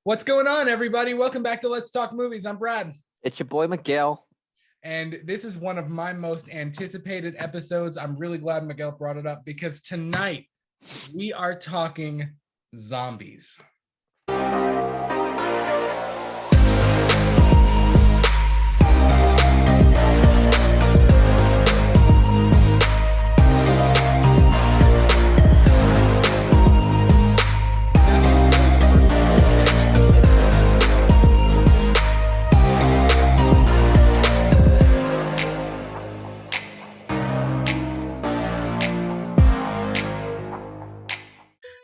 What's going on, everybody? Welcome back to Let's Talk Movies. I'm Brad. It's your boy Miguel. And this is one of my most anticipated episodes. I'm really glad Miguel brought it up because tonight we are talking zombies.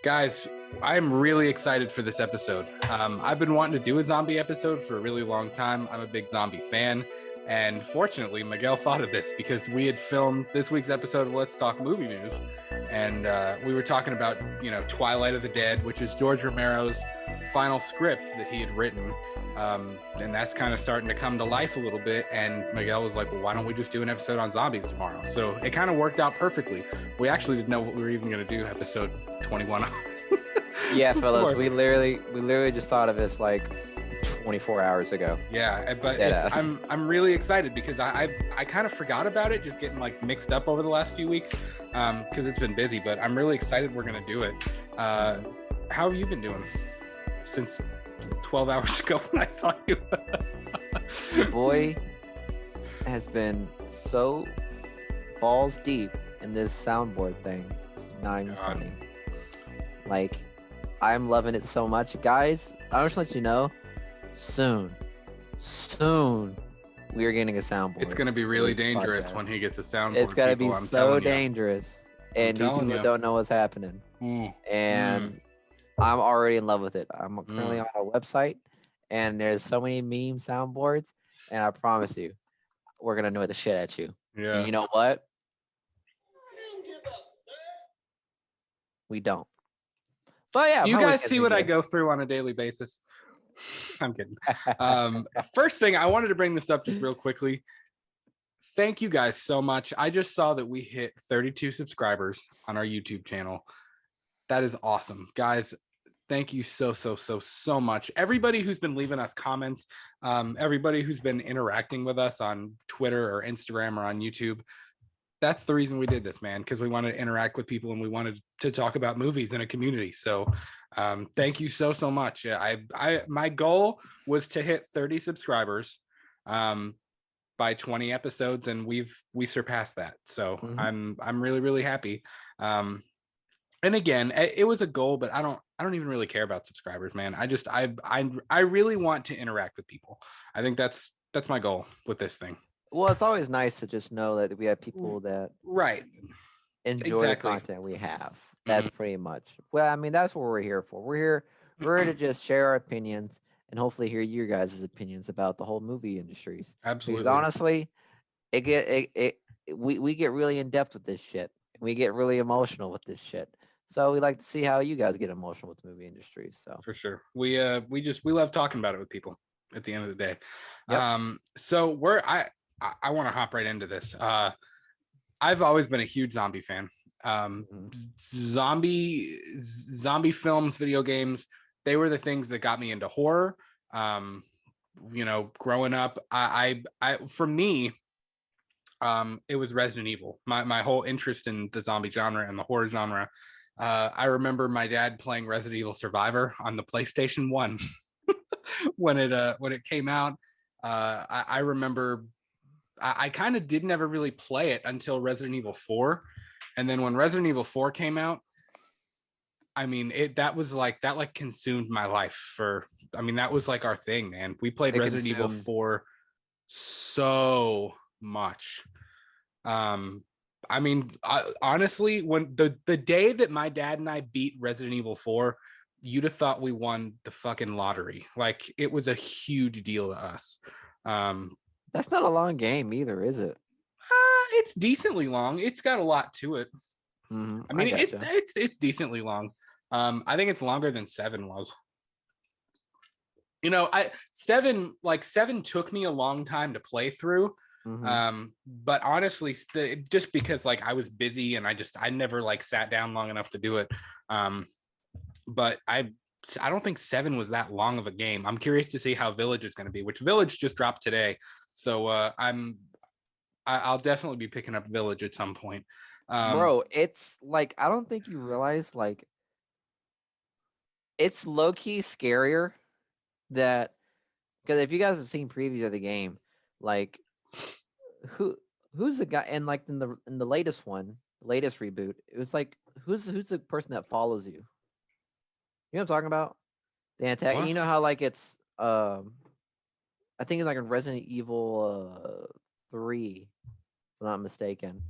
Guys, I'm really excited for this episode. I've been wanting to do a zombie episode for a really long time. I'm a big zombie fan. And fortunately, Miguel thought of this because we had filmed this week's episode of Let's Talk Movie News. And we were talking about, Twilight of the Dead, which is George Romero's final script that he had written. And that's kind of starting to come to life a little bit. And Miguel was like, well, why don't we just do an episode on zombies tomorrow? So it kind of worked out perfectly. We actually didn't know what we were even going to do episode 21. Yeah, fellas, we literally just thought of this like 24 hours ago. Yeah, but I'm really excited because I kind of forgot about it, just getting like mixed up over the last few weeks because it's been busy. But I'm really excited we're gonna do it. How have you been doing since 12 hours ago when I saw you? The boy has been so balls deep in this soundboard thing. It's not even funny. Like, I'm loving it so much. Guys, I just let you know, soon, we are getting a soundboard. It's going to be really dangerous when he gets a soundboard. It's going to be so dangerous. And these people don't know what's happening. And I'm already in love with it. I'm currently on a website, and there's so many meme soundboards, and I promise you, we're going to annoy the shit at you. Yeah. And you know what? We don't. But yeah, you guys see what I go through on a daily basis. I'm kidding. First thing, I wanted to bring this up just real quickly. Thank you guys so much. I just saw that we hit 32 subscribers on our YouTube channel. That is awesome, guys. Thank you so much. Everybody who's been leaving us comments, everybody who's been interacting with us on Twitter or Instagram or on YouTube. That's the reason we did this, man, because we wanted to interact with people and we wanted to talk about movies in a community. So thank you so much. My goal was to hit 30 subscribers by 20 episodes, and we surpassed that. So I'm really happy. And again, it was a goal, but I don't even really care about subscribers, man. I really want to interact with people. I think that's my goal with this thing. Well, it's always nice to just know that we have people that enjoy the content we have. That's pretty much. Well, I mean, that's what we're here for. We're here to just share our opinions and hopefully hear your guys' opinions about the whole movie industries. Absolutely. Because honestly, we get really in depth with this shit. We get really emotional with this shit. So we like to see how you guys get emotional with the movie industries. So for sure, we love talking about it with people. At the end of the day, yep. I want to hop right into this. I've always been a huge zombie fan. Zombie films, video games, they were the things that got me into horror. Growing up, for me, it was Resident Evil. My whole interest in the zombie genre and the horror genre. I remember my dad playing Resident Evil Survivor on the PlayStation 1 when it came out. I remember I kind of did never really play it until Resident Evil 4. And then when Resident Evil 4 came out, I mean, that consumed my life that was like our thing, man. We played Resident Evil 4 so much. Honestly, when the day that my dad and I beat Resident Evil 4, you'd have thought we won the fucking lottery. Like, it was a huge deal to us. That's not a long game either, is it? It's decently long. It's got a lot to it. I mean, it's decently long. I think it's longer than 7 was. Seven took me a long time to play through. But honestly, just because like I was busy and I never like sat down long enough to do it. But I don't think 7 was that long of a game. I'm curious to see how Village is going to be, which Village just dropped today. So I'll definitely be picking up Village at some point. Bro, it's like I don't think you realize like it's low key scarier that because if you guys have seen previews of the game, like who who's the guy and like in the latest one, latest reboot, it was like who's the person that follows you? You know what I'm talking about? The antagonist. What? You know how like it's I think it's like in Resident Evil 3, if I'm not mistaken.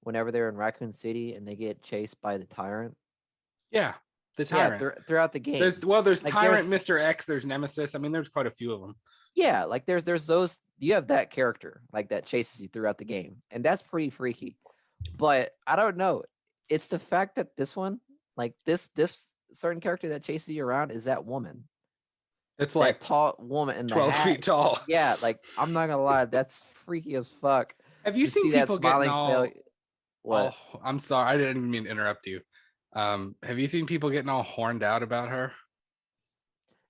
Whenever they're in Raccoon City and they get chased by the tyrant. Yeah, the Yeah, Tyrant. throughout the game. There's Like Tyrant, Mr. X, there's Nemesis. I mean, there's quite a few of them. yeah, like there's those you have that character like that chases you throughout the game. And that's pretty freaky. But I don't know. It's the fact that this one, like this certain character that chases you around is that woman. It's That like tall woman in the 12 hat. feet tall. Yeah, like I'm not gonna lie, that's freaky as fuck. Have you To seen see that people getting smiling all? What? Oh, I'm sorry. I didn't even mean to interrupt you. Have you seen people getting all horned out about her?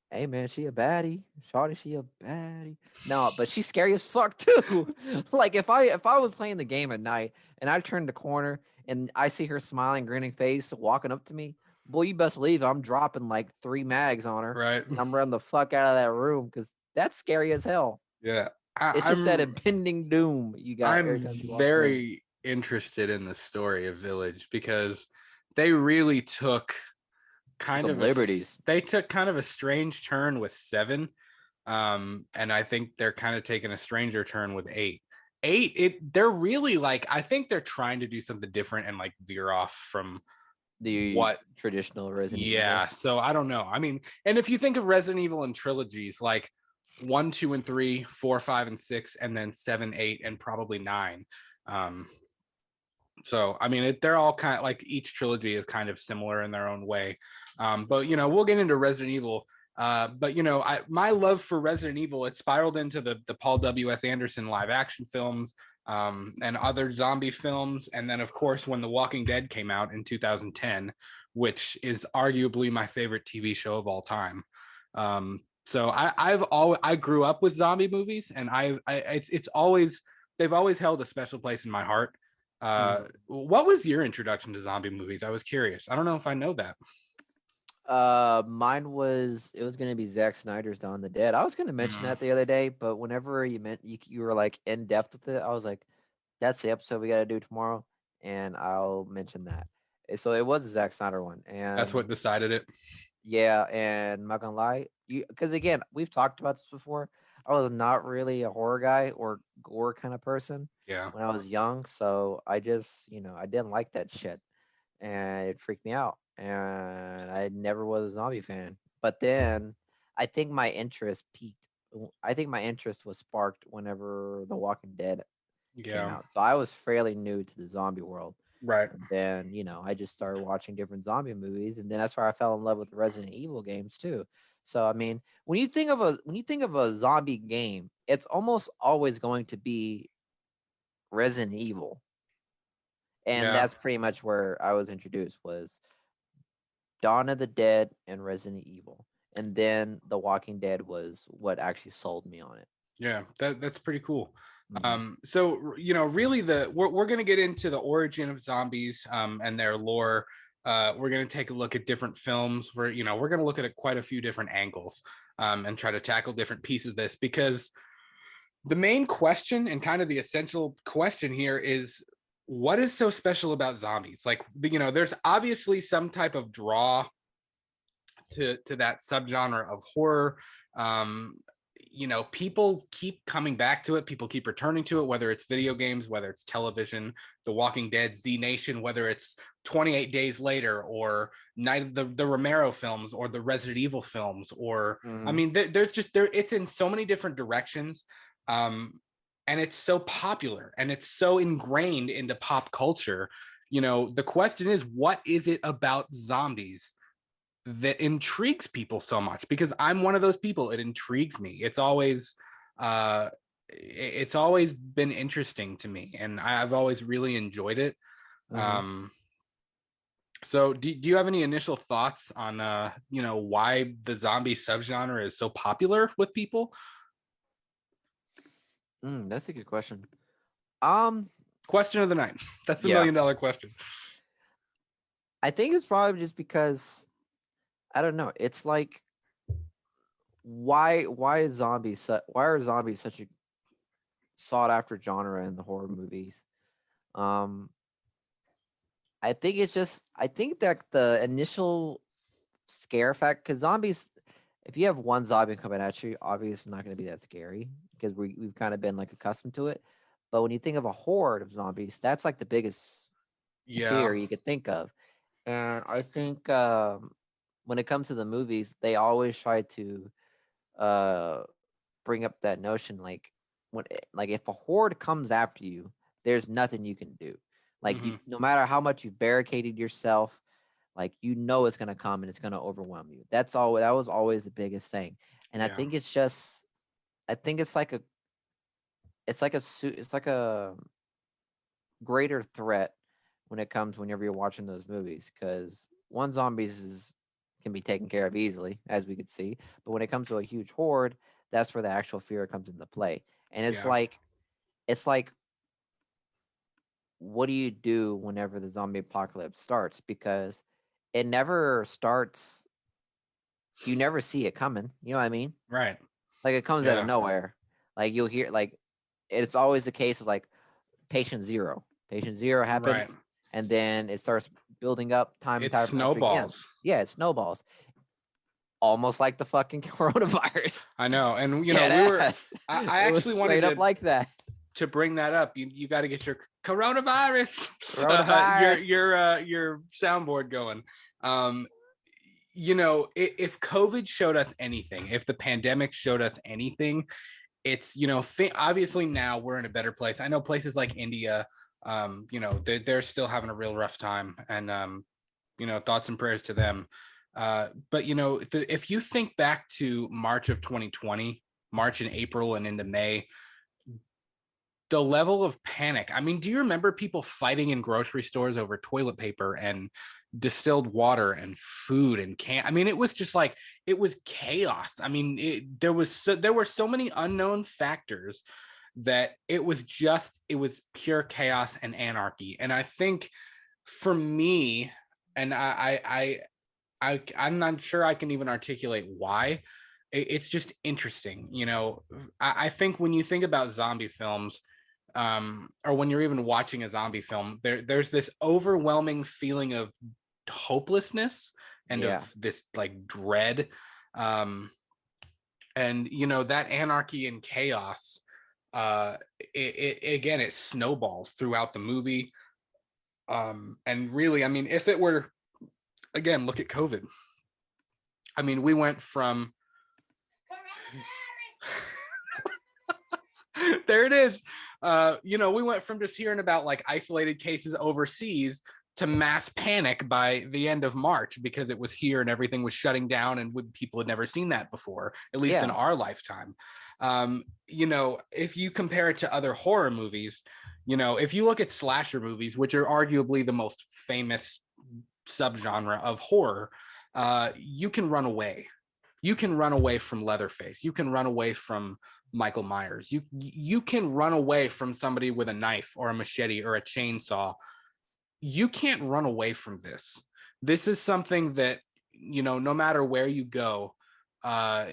Hey man, she a baddie. Shawty, she a baddie. No, but she's scary as fuck too. Like if I was playing the game at night and I turned the corner and I see her smiling, grinning face walking up to me, boy, you best believe I'm dropping like 3 mags on her Right. and I'm running the fuck out of that room because that's scary as hell. Yeah. It's just that impending doom you got every I'm time she walks in. very interested in the story of Village because they really took Some liberties. they took kind of a strange turn with 7. And I think they're kind of taking a stranger turn with 8. 8, they're really like, I think they're trying to do something different and like veer off from The what traditional Resident yeah, Evil. so I don't know. I mean, and if you think of Resident Evil in trilogies, like 1, 2, and 3, 4, 5, and 6, and then 7, 8, and probably 9. So I mean, they're all kind of like each trilogy is kind of similar in their own way. But we'll get into Resident Evil. But my love for Resident Evil, it spiraled into the Paul W.S. Anderson live action films, and other zombie films, and then of course when The Walking Dead came out in 2010, which is arguably my favorite TV show of all time. So I grew up with zombie movies, and it's always they've always held a special place in my heart. What was your introduction to zombie movies? I was curious. I don't know if I know that. Mine was it was gonna be Zack Snyder's Dawn of the Dead. I was gonna mention that the other day, but whenever you were like in depth with it, I was like, that's the episode we gotta do tomorrow, and I'll mention that. So it was a Zack Snyder one, and That's what decided it. yeah, and I'm not gonna lie, because again, we've talked about this before. I was not really a horror guy or gore kind of person Yeah. when I was young, so I just I didn't like that shit and it freaked me out. And I never was a zombie fan. But then I think my interest peaked. I think my interest was sparked whenever The Walking Dead came Yeah. out. So I was fairly new to the zombie world. Right. And then, I just started watching different zombie movies. And then that's where I fell in love with the Resident Evil games too. So I mean, when you think of a zombie game, it's almost always going to be Resident Evil. And Yeah. that's pretty much where I was introduced was Dawn of the Dead and Resident Evil. And then The Walking Dead was what actually sold me on it. Yeah, that's pretty cool. Mhm. So really we're gonna get into the origin of zombies, and their lore. We're gonna take a look at different films. We're gonna look at quite a few different angles, and try to tackle different pieces of this, because the main question and kind of the essential question here is, what is so special about zombies? Like, there's obviously some type of draw to that subgenre of horror. People keep coming back to it. People keep returning to it, whether it's video games, whether it's television, The Walking Dead, Z Nation, whether it's 28 Days Later, or Night of the Romero films, or the Resident Evil films, or I mean, it's in so many different directions. And it's so popular and it's so ingrained into pop culture. The question is, what is it about zombies that intrigues people so much? Because I'm one of those people. It intrigues me. It's always been interesting to me, and I've always really enjoyed it. So do you have any initial thoughts on why the zombie subgenre is so popular with people? That's a good question. Um, Question of the night. That's the yeah, $1 million question. I think it's probably just because I don't know. It's like why are zombies such a sought after genre in the horror movies? Um, I think that the initial scare fact, because zombies, if you have one zombie coming at you, obviously it's not going to be that scary because we've kind of been like accustomed to it. But when you think of a horde of zombies, that's like the biggest Yeah. fear you could think of. And I think when it comes to the movies, they always try to uh, bring up that notion like if a horde comes after you, there's nothing you can do. Like you, Hmm. no matter how much you barricaded yourself, like you know it's gonna come and it's gonna overwhelm you. That was always the biggest thing. And I Yeah. think I think it's like a greater threat when it comes whenever you're watching those movies because one zombies is can be taken care of easily as we could see, but when it comes to a huge horde, that's where the actual fear comes into play. And Yeah. it's like what do you do whenever the zombie apocalypse starts? Because it never starts, you never see it coming. You know what I mean? Right. Like it comes out of Yeah. nowhere. Like you'll hear like it's always the case of like patient zero Right. happens, and then it starts building up time and It time after again. snowballs. Yeah, it snowballs, almost like the fucking coronavirus. I know. And Yeah, we it were has. I It was actually wanted straight up like that. to bring that up. You got to get your coronavirus Coronavirus. your soundboard going. Um if COVID showed us anything, if the pandemic showed us anything, it's obviously now we're in a better place. I know places like India, they're still having a real rough time, and thoughts and prayers to them. But if you think back to March of 2020, March and April and into May, the level of panic. I mean, do you remember people fighting in grocery stores over toilet paper and distilled water and food and I mean, it was just like it was chaos. I mean, there were so many unknown factors that it was pure chaos and anarchy. And I think for me, and I'm not sure I can even articulate why. It's just interesting, I think when you think about zombie films, or when you're even watching a zombie film, there's this overwhelming feeling of hopelessness and Yeah. of this like dread, and that anarchy and chaos. It snowballs throughout the movie, and really, I mean, if it were again, look at COVID. I mean, we went from there it is. We went from just hearing about like isolated cases overseas to mass panic by the end of March because it was here and everything was shutting down and people had never seen that before, at least in Yeah. our lifetime. If you compare it to other horror movies, if you look at slasher movies, which are arguably the most famous subgenre of horror, you can run away. You can run away from Leatherface. You can run away from Michael Myers. You can run away from somebody with a knife or a machete or a chainsaw. You can't run away from this. This is something that, no matter where you go, uh,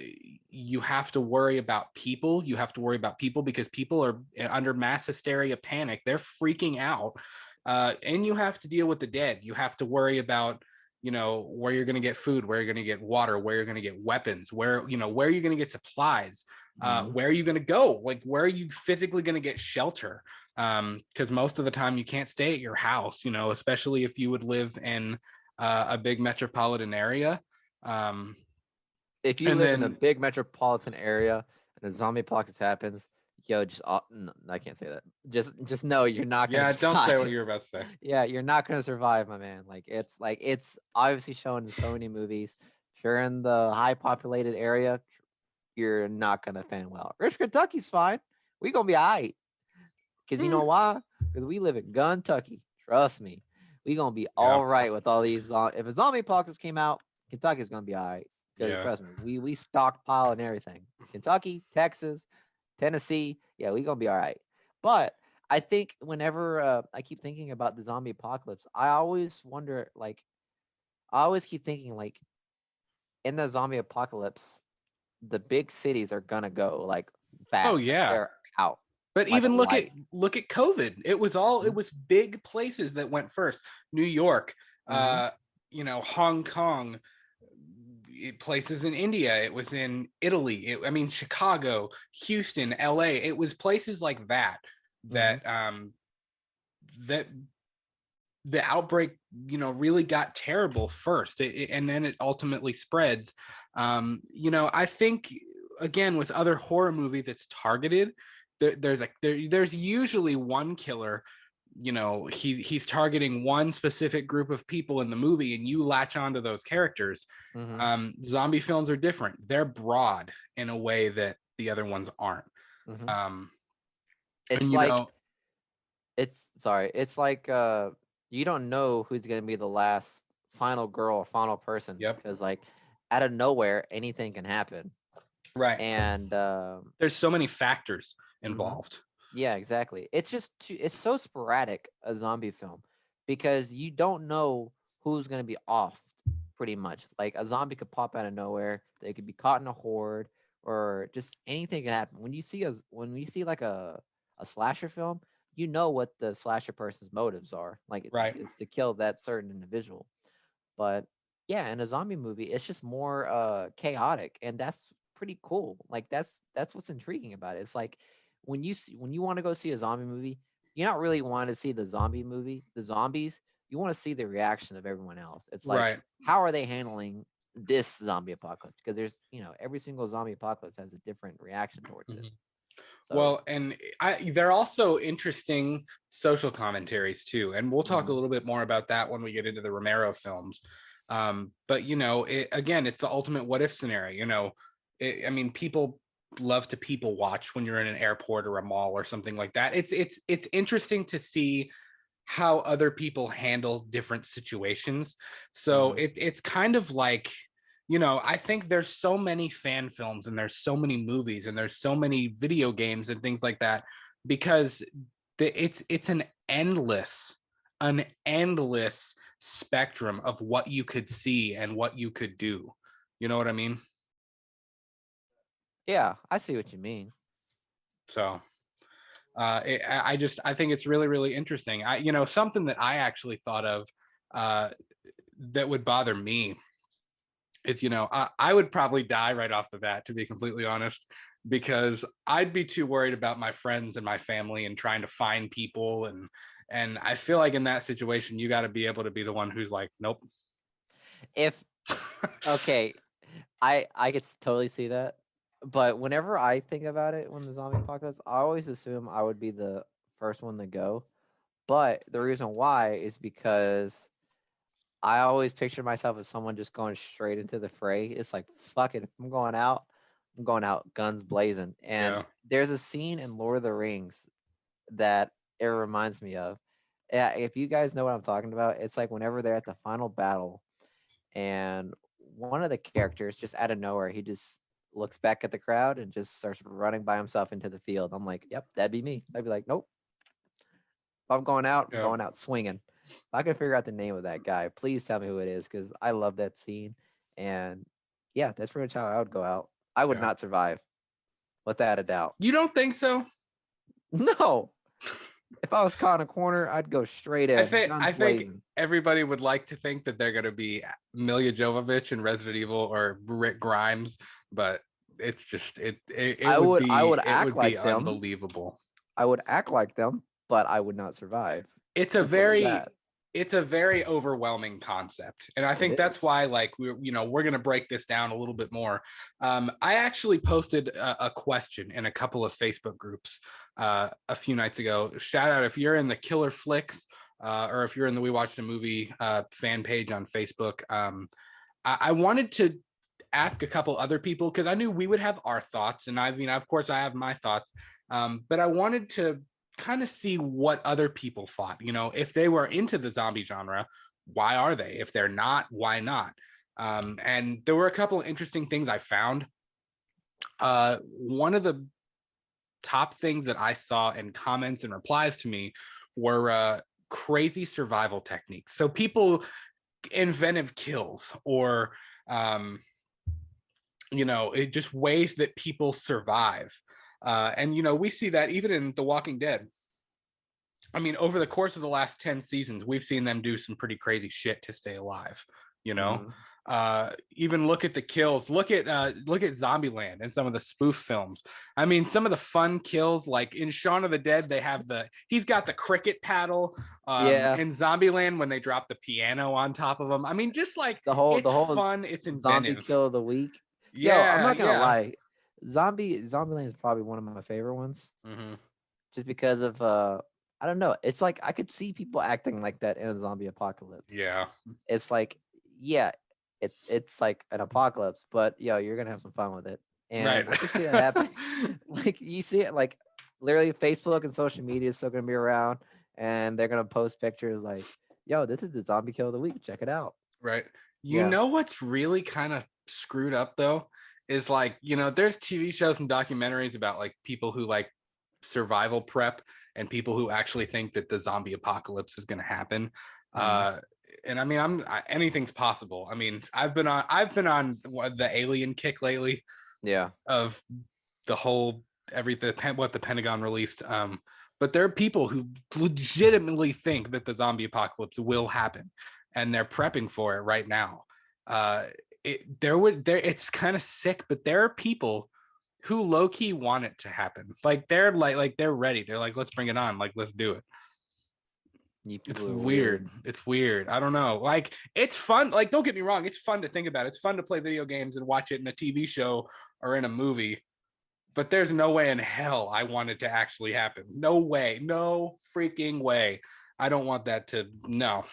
you have to worry about people. You have to worry about people because people are under mass hysteria, panic. They're freaking out. And you have to deal with the dead. You have to worry about, where you're going to get food, where you're going to get water, where you're going to get weapons, where you're going to get supplies, Mhm. where are you going to go? Like, where are you physically going to get shelter? Because most of the time you can't stay at your house, especially if you would live in a big metropolitan area. Um, If you and live in a then, big metropolitan area and a zombie apocalypse happens, yo, no, I can't say that. Just know you're not gonna yeah, don't say what survive. you're about to say. Yeah, you're not gonna survive, my man. Like it's obviously shown in so many movies. If you're in the high populated area, you're not gonna fan well. Rich Kentucky's fine. We gonna be alright. Cause you Hmm. know why? Because we live in Guntucky. Trust me. We gonna be Yeah. all right with all these. If a zombie apocalypse came out, Kentucky's gonna be all right. Because Yeah. trust me, we stockpile and everything. Kentucky, Texas, Tennessee, yeah, we gonna be all right. But I think whenever I keep thinking about the zombie apocalypse, I always wonder, like, I always keep thinking, like, in the zombie apocalypse, the big cities are gonna go like Oh fast. Like yeah. they're out But like a even light. look at COVID. It was all it Mhm, was big places that went first. New York, mhm, Hong Kong, places in India. It was in Italy. I mean, Chicago, Houston, LA. It was places like that mhm. that the outbreak, really got terrible first, and then it ultimately spreads. I think again with other horror movie that's targeted, there's usually one killer. He's targeting one specific group of people in the movie, and you latch onto those characters. Mm-hmm. Zombie films are different. They're broad in a way that the other ones aren't. Mm-hmm. Um, and It's like it's like you don't know who's gonna be the last final girl or final person yep, because like out of nowhere anything can happen. right. And There's so many factors mhm. involved. Yeah, exactly. It's just it's so sporadic a zombie film because you don't know who's gonna be off pretty much. Like a zombie could pop out of nowhere. They could be caught in a horde or just anything can happen. When you see like a slasher film, you know what the slasher person's motives are. Like Right. it's to kill that certain individual. But yeah, in a zombie movie, it's just more chaotic, and that's pretty cool. Like that's what's intriguing about it. It's like when you want to go see a zombie movie, you're not really wanting to see the zombie movie, the zombies. You want to see the reaction of everyone else. It's like Right. how are they handling this zombie apocalypse? Because there's every single zombie apocalypse has a different reaction towards it. Mhm. So Well, and they're also interesting social commentaries too, and we'll talk a mhm, little bit more about that when we get into the Romero films. But again, it's the ultimate what if scenario. I mean, people love to people watch when you're in an airport or a mall or something like that. It's interesting to see how other people handle different situations. So mhm. it's kind of like, I think there's so many fan films and there's so many movies and there's so many video games and things like that because it's an endless spectrum of what you could see and what you could do. You know what I mean? Yeah, I see what you mean. So I think it's really, really interesting. Something that I actually thought of uh, that would bother me is, I would probably die right off the bat, to be completely honest, because I'd be too worried about my friends and my family and trying to find people. And I feel like in that situation, you got to be able to be the one who's like, nope. If okay, I could totally see that. But whenever I think about it, when the zombie apocalypse, I always assume I would be the first one to go. But the reason why is because I always picture myself as someone just going straight into the fray. It's like, fuck it. If I'm going out guns blazing. And Yeah. there's a scene in Lord of the Rings that it reminds me of. Yeah, if you guys know what I'm talking about, it's like whenever they're at the final battle and one of the characters just out of nowhere, he just looks back at the crowd and just starts running by himself into the field. I'm like, yep, that'd be me. I'd be like, nope. If I'm Yeah. going out swinging. If I can figure out the name of that guy, please tell me who it is because I love that scene. And yeah, that's pretty much how I would go out. I would Yeah. not survive, without a doubt. You don't think so? No. If I was caught in a corner, I'd go straight I in, think guns I think blazing. everybody would like to think that they're going to be Mila Jovovich in Resident Evil or Rick Grimes, but it's just I would it act would be like them. unbelievable. I would act like them, but I would not survive. It's a Simple as very that. it's a very overwhelming concept, and I It think that's is. why, like, we're going to break this down a little bit more. I actually posted a question in a couple of Facebook groups a few nights ago. Shout out if you're in the Killer Flicks or if you're in the We Watched a Movie fan page on Facebook. I wanted to ask a couple other people because I knew we would have our thoughts, and I mean, of course, I have my thoughts, but I wanted to kind of see what other people thought. You know, if they were into the zombie genre, why are they? If they're not, why not? And there were a couple of interesting things I found. One of the top things that I saw in comments and replies to me were crazy survival techniques. So people inventive kills or just ways that people survive. And we see that even in The Walking Dead. I mean, over the course of the last 10 seasons, we've seen them do some pretty crazy shit to stay alive, even look at the kills, look at Zombieland and some of the spoof films. I mean, some of the fun kills, like in Shaun of the Dead, he's got the cricket paddle. In Zombieland, when they drop the piano on top of him. I mean, just like the whole fun, it's inventive. Zombie kill of the week. I'm not gonna lie. Zombieland is probably one of my favorite ones. Just because of I don't know. It's like I could see people acting like that in a zombie apocalypse. Yeah. It's like, it's like an apocalypse, but you're gonna have some fun with it. And right. I can see that happen. Like you see it, like literally Facebook and social media is still gonna be around, and they're gonna post pictures like, this is the zombie kill of the week. Check it out. Right. You know what's really kind of screwed up though is like, there's TV shows and documentaries about like people who like survival prep and people who actually think that the zombie apocalypse is going to happen. And I mean, anything's possible. I mean, I've been on the alien kick lately. Yeah. Of the whole what the Pentagon released. But there are people who legitimately think that the zombie apocalypse will happen, and they're prepping for it right now. It's kind of sick, but there are people who low-key want it to happen. Like they're ready. They're like, let's bring it on. Like, let's do it. It's weird. It's weird. I don't know. Like, it's fun. Like, don't get me wrong. It's fun to think about. It's fun to play video games and watch it in a TV show or in a movie. But there's no way in hell I want it to actually happen. No way. No freaking way. I don't want that to. No.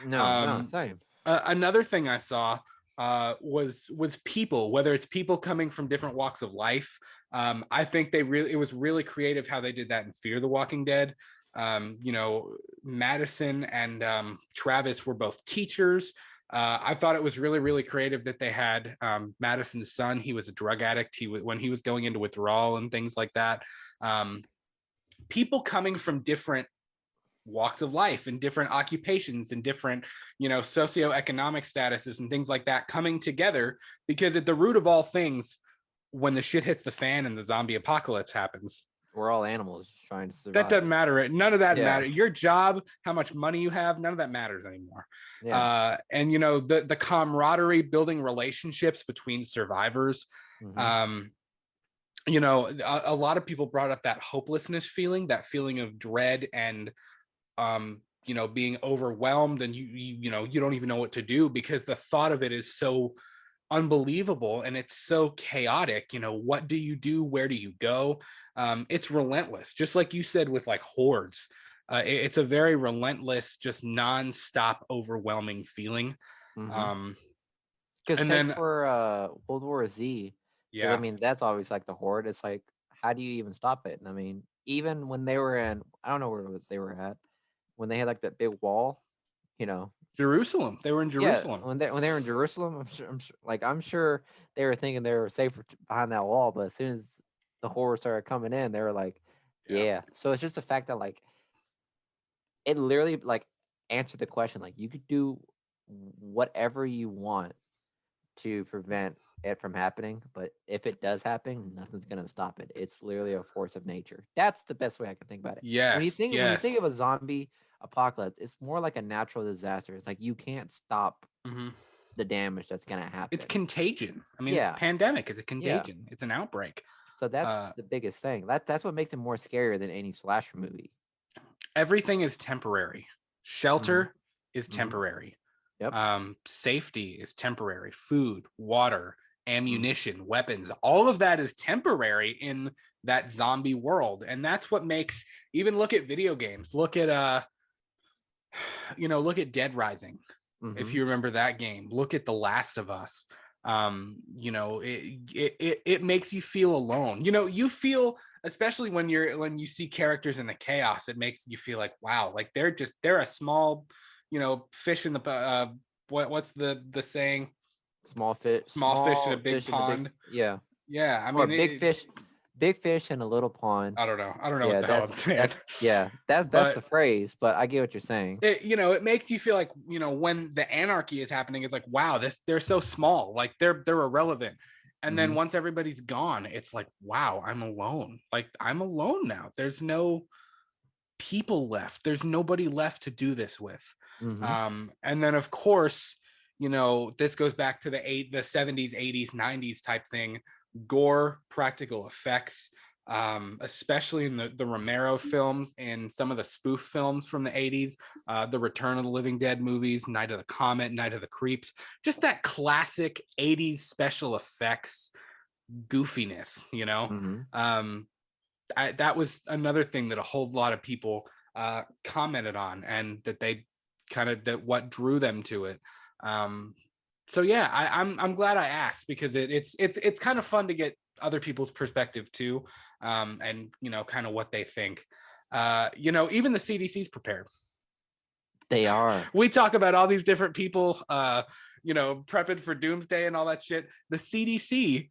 No, same. Another thing I saw was people, whether it's people coming from different walks of life. I think it was really creative how they did that in Fear the Walking Dead. Madison and Travis were both teachers. I thought it was really, really creative that they had Madison's son. He was a drug addict. When he was going into withdrawal and things like that. People coming from different walks of life and different occupations and different, socioeconomic statuses and things like that coming together, because at the root of all things, when the shit hits the fan and the zombie apocalypse happens, we're all animals just trying to survive. That doesn't matter. None of that matters. Your job, how much money you have, none of that matters anymore. Yeah. And the camaraderie, building relationships between survivors. A lot of people brought up that hopelessness feeling, that feeling of dread and being overwhelmed, and you don't even know what to do because the thought of it is so unbelievable and it's so chaotic. What do you do? Where do you go? It's relentless, just like you said with like hordes. It's a very relentless, just non-stop overwhelming feeling. Because then for World War Z, I mean, that's always like the horde. It's like, how do you even stop it? And I mean, even when they were in, I don't know where they were at, when they had like that big wall, Jerusalem. They were in Jerusalem. Yeah, when they were in Jerusalem, I'm sure they were thinking they were safe behind that wall. But as soon as the horror started coming in, they were like, yeah. So it's just the fact that like it literally like answered the question. Like you could do whatever you want to prevent it from happening, but if it does happen, nothing's gonna stop it. It's literally a force of nature. That's the best way I can think about it. Yes. When you think of a zombie apocalypse, it's more like a natural disaster. It's like you can't stop the damage that's gonna happen. It's contagion. I mean, it's a pandemic. It's a contagion. It's an outbreak. So that's the biggest thing. That's what makes it more scary than any slasher movie. Everything is temporary. Shelter is temporary. Yep. Safety is temporary. Food, water, ammunition, weapons, all of that is temporary in that zombie world. And that's what makes, even look at video games. Look at look at Dead Rising. If you remember that game. Look at The Last of Us. It makes you feel alone. You feel especially when you see characters in the chaos, it makes you feel like, wow, like they're a small, fish in the what's the saying? Small fish, Small fish in a small big fish in a big, pond. yeah. Yeah, I Or mean, big fish in a little pond. I don't know. I don't know what Yeah, the hell I'm saying. that's the But phrase, but I get what you're saying. it makes you feel like, when the anarchy is happening, it's like, wow, they're so small, like they're irrelevant. And then once everybody's gone, it's like, wow, I'm alone. Like I'm alone now. There's no people left. There's nobody left to do this with. And then of course, this goes back to the 70s, 80s, 90s type thing. Gore, practical effects, especially in the Romero films and some of the spoof films from the 80s, the Return of the Living Dead movies, Night of the Comet, Night of the Creeps, just that classic 80s special effects goofiness, that was another thing that a whole lot of people commented on, and that they that what drew them to it. So yeah, I'm glad I asked, because it's kind of fun to get other people's perspective too, and kind of what they think. Even the CDC's prepared. They are. We talk about all these different people, prepping for doomsday and all that shit. The CDC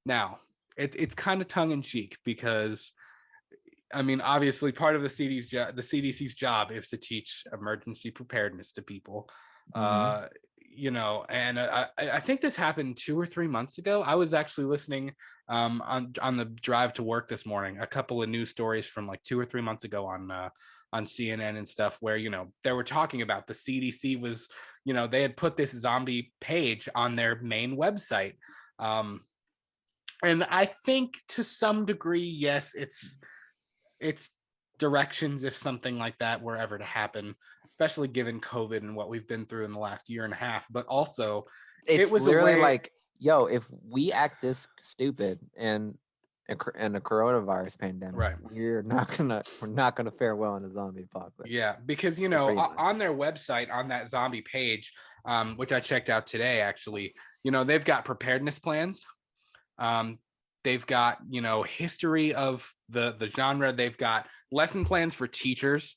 now, it's kind of tongue in cheek, because I mean, obviously part of the CDC's job is to teach emergency preparedness to people. And I think this happened 2 or 3 months ago. I was actually listening on the drive to work this morning, a couple of news stories from like 2 or 3 months ago on CNN and stuff, where they were talking about the CDC was, they had put this zombie page on their main website. And I think to some degree, yes, it's directions if something like that were ever to happen, especially given COVID and what we've been through in the last year and a half. But also, it was literally like, yo, if we act this stupid and a coronavirus pandemic, right, we're not gonna fare well in a zombie apocalypse. Yeah, because on their website, on that zombie page, which I checked out today, actually, they've got preparedness plans. They've got, history of the genre. They've got lesson plans for teachers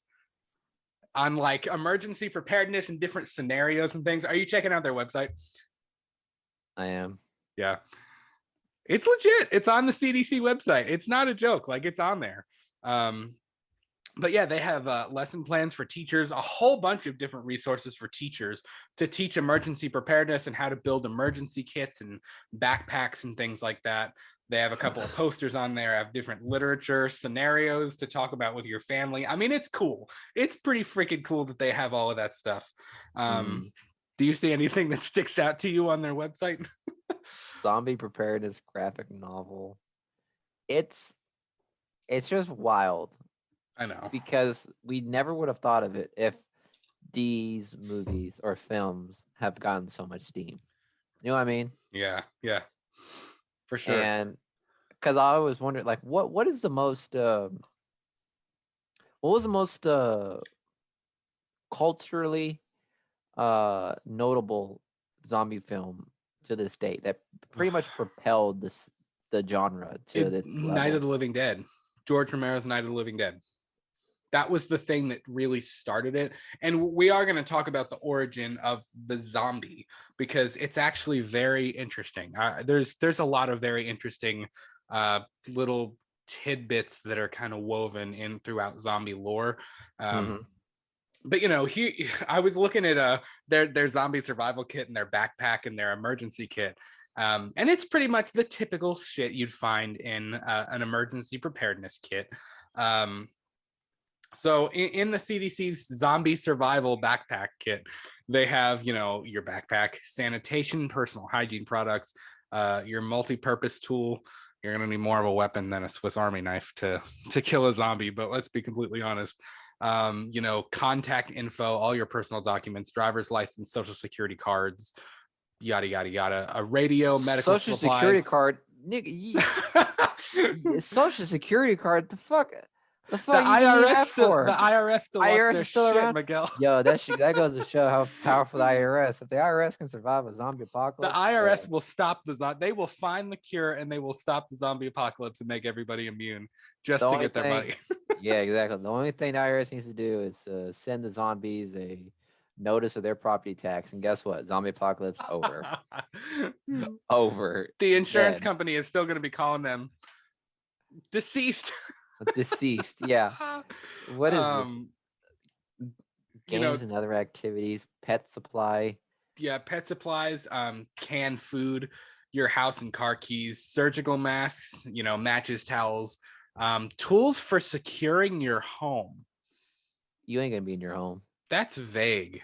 on like emergency preparedness and different scenarios and things. Are you checking out their website? I am. Yeah. It's legit. It's on the CDC website. It's not a joke. Like, it's on there. But yeah, they have lesson plans for teachers, a whole bunch of different resources for teachers to teach emergency preparedness and how to build emergency kits and backpacks and things like that. They have a couple of posters on there, have different literature, scenarios to talk about with your family. I mean, it's cool. It's pretty freaking cool that they have all of that stuff. Do you see anything that sticks out to you on their website? Zombie preparedness graphic novel. It's just wild. I know. Because we never would have thought of it if these movies or films have gotten so much steam. You know what I mean? Yeah, for sure. And because I always wondered, like, what was the most culturally notable zombie film to this date that pretty much propelled the genre to its level? Night of the Living Dead. George Romero's Night of the Living Dead. That was the thing that really started it. And we are going to talk about the origin of the zombie, because it's actually very interesting. There's a lot of very interesting little tidbits that are kind of woven in throughout zombie lore. But I was looking at their zombie survival kit and their backpack and their emergency kit. And it's pretty much the typical shit you'd find in an emergency preparedness kit. So in the CDC's zombie survival backpack kit, they have, your backpack, sanitation, personal hygiene products, your multi-purpose tool. You're going to need more of a weapon than a Swiss Army knife to kill a zombie, but let's be completely honest. Contact info, all your personal documents, driver's license, social security cards, yada, yada, yada. A radio, medical social supplies. Security card, nigga. Social security card, the fuck? The fuck you gonna leave that The for? IRS still wants IRS their is still shit, around. Miguel. Yo, that goes to show how powerful the IRS. If the IRS can survive a zombie The apocalypse, IRS will stop they will find the cure and they will stop the zombie apocalypse and make everybody immune just to get their money. Yeah, exactly. The only thing the IRS needs to do is send the zombies a notice of their property tax, and guess what? Zombie apocalypse over. Over. The insurance Dead. company is still going to be calling them deceased. Deceased. Yeah. What is this? Games and other activities, pet supply. Yeah, pet supplies, canned food, your house and car keys, surgical masks, matches, towels, tools for securing your home. You ain't gonna be in your home. That's vague.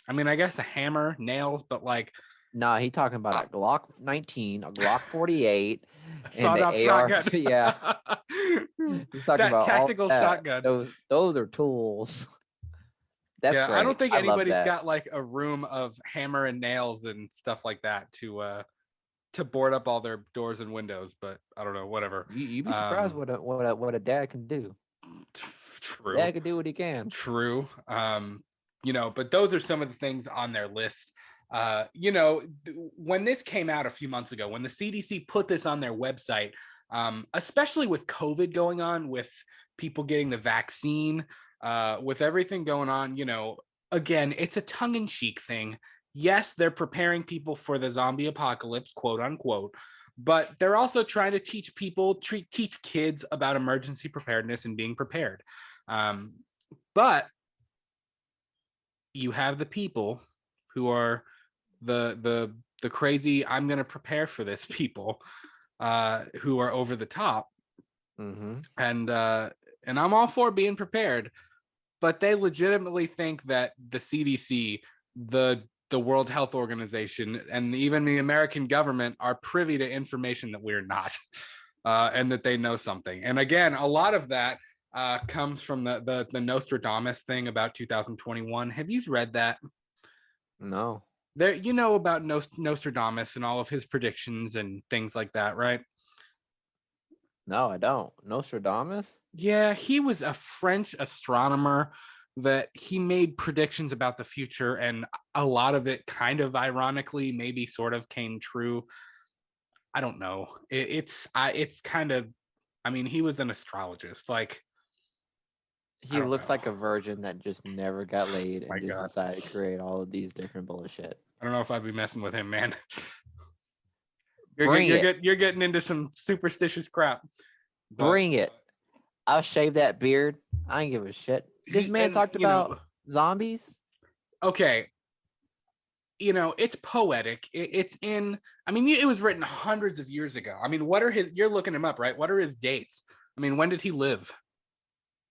I mean, I guess a hammer, nails, but like. Nah, he talking about a Glock 19, a Glock 48, and the AR. Shotgun. Yeah. He's talking about tactical shotgun. Those are tools. That's great. I don't think anybody's got like a room of hammer and nails and stuff like that to board up all their doors and windows, but I don't know, whatever. You'd be surprised what a dad can do. True. Dad can do what he can. True. But those are some of the things on their list. When this came out a few months ago, when the CDC put this on their website, especially with COVID going on, with people getting the vaccine, with everything going on, again, it's a tongue-in-cheek thing. Yes, they're preparing people for the zombie apocalypse, quote unquote, but they're also trying to teach kids about emergency preparedness and being prepared. But you have the people who are the crazy, I'm going to prepare for this people, who are over the top. Mm-hmm. And I'm all for being prepared, but they legitimately think that the CDC, the World Health Organization, and even the American government are privy to information that we're not, and that they know something. And again, a lot of that comes from the Nostradamus thing about 2021. Have you read that? No. There, about Nostradamus and all of his predictions and things like that, right? No, I don't. Nostradamus? Yeah, he was a French astronomer that he made predictions about the future, and a lot of it kind of ironically maybe sort of came true. I don't know. It's kind of, I mean, he was an astrologist. Like, he looks like a virgin that just never got laid and just decided to create all of these different bullshit. I don't know if I'd be messing with him, man. You're getting into some superstitious crap. Bring it. I'll shave that beard. I ain't give a shit. This man talked about zombies. Okay. It's poetic. It's in, I mean, it was written hundreds of years ago. I mean, you're looking him up, right? What are his dates? I mean, when did he live?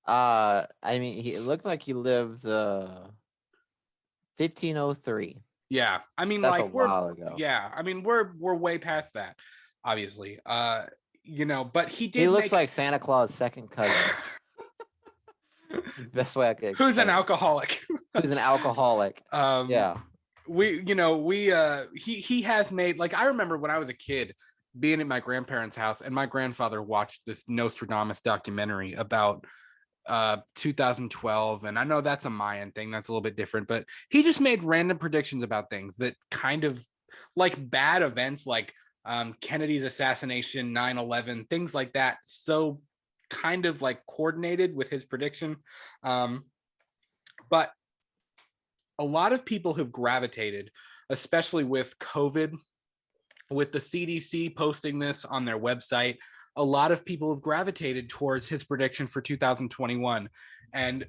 I mean, it looks like he lived 1503. Yeah, I mean, that's like a while ago. Yeah, I mean, we're way past that, obviously. But he did. He looks like Santa Claus' second cousin. It's the best way I could. Who's an alcoholic? Who's an alcoholic? Yeah. He has made, like, I remember when I was a kid being at my grandparents' house, and my grandfather watched this Nostradamus documentary about 2012, and I know that's a Mayan thing, that's a little bit different, but he just made random predictions about things that kind of like bad events, like Kennedy's assassination, 9/11, things like that, so kind of like coordinated with his prediction. But a lot of people have gravitated, especially with COVID, with the CDC posting this on their website, a lot of people have gravitated towards his prediction for 2021. And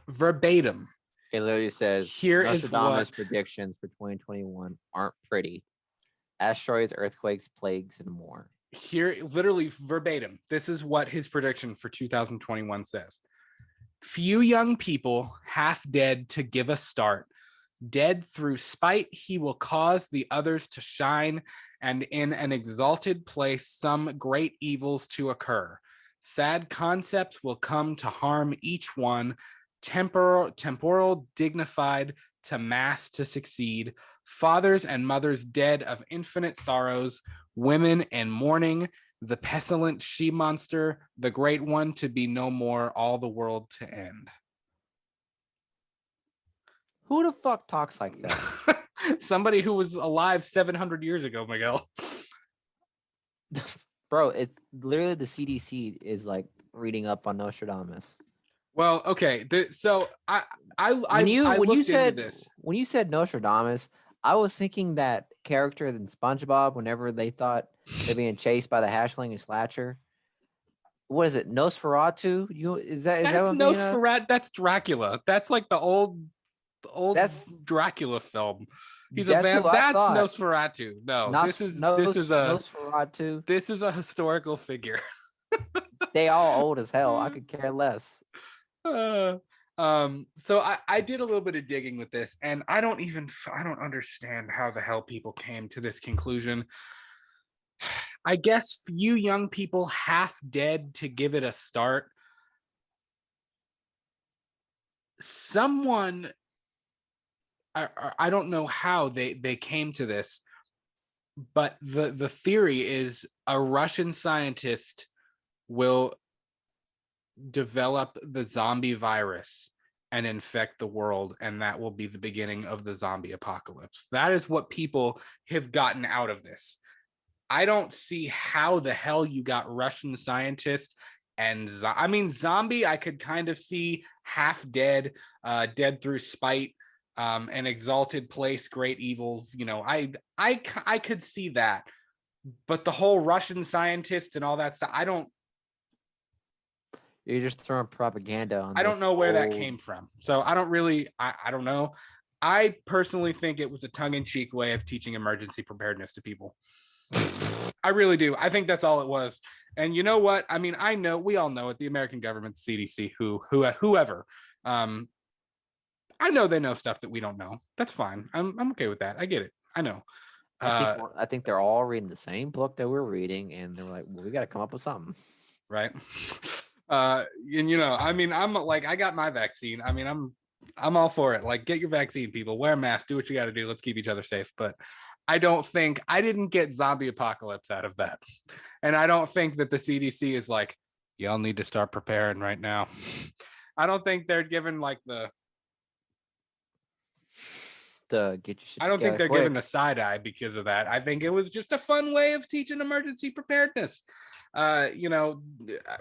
verbatim, it literally says, here Nostradamus is predictions for 2021 aren't pretty. Asteroids, earthquakes, plagues, and more. Here, literally verbatim, this is what his prediction for 2021 says. Few young people, half dead to give a start. Dead through spite, he will cause the others to shine, and in an exalted place some great evils to occur. Sad concepts will come to harm each one, temporal dignified to mass to succeed, fathers and mothers dead of infinite sorrows, women in mourning, the pestilent she-monster, the great one to be no more, all the world to end. Who the fuck talks like that? Somebody who was alive 700 years ago, Miguel. Bro, it's literally the CDC is like reading up on Nostradamus. Well, okay. So I When you looked into said this. when you said Nostradamus, I was thinking that character in SpongeBob whenever they thought they're being chased by the hatchling and Slatcher. What is it? Nosferatu? Is that That's what I'm thinking of? Nosferatu. That's Dracula. That's like the old That's Dracula film. He's a who vamp. I That's thought. Nosferatu. No, Nosferatu. this is a historical figure. They all old as hell. I could care less. So I did a little bit of digging with this, and I don't understand how the hell people came to this conclusion. I guess few young people half dead to give it a start. Someone, I don't know how they came to this, but the theory is a Russian scientist will develop the zombie virus and infect the world, and that will be the beginning of the zombie apocalypse. That is what people have gotten out of this. I don't see how the hell you got Russian scientists and zombie. I could kind of see half dead, dead through spite, an exalted place, great evils. You know, I could see that, but the whole Russian scientist and all that stuff, I don't. You're just throwing propaganda on. I don't know where that came from, so I don't really. I don't know. I personally think it was a tongue-in-cheek way of teaching emergency preparedness to people. I really do. I think that's all it was. And you know what? I mean, I know we all know it. The American government, CDC, whoever. I know they know stuff that we don't know. That's fine. I'm okay with that. I get it. I know. I think they're all reading the same book that we're reading, and they're like, well, we got to come up with something, right? And you know, I mean, I'm like, I got my vaccine. I mean, I'm all for it. Like, get your vaccine, people. Wear a mask. Do what you got to do. Let's keep each other safe. But I didn't get zombie apocalypse out of that. And I don't think that the CDC is like, y'all need to start preparing right now. I don't think they're given like the get your shit I don't think they're quick. giving the side eye because of that. I think it was just a fun way of teaching emergency preparedness. You know,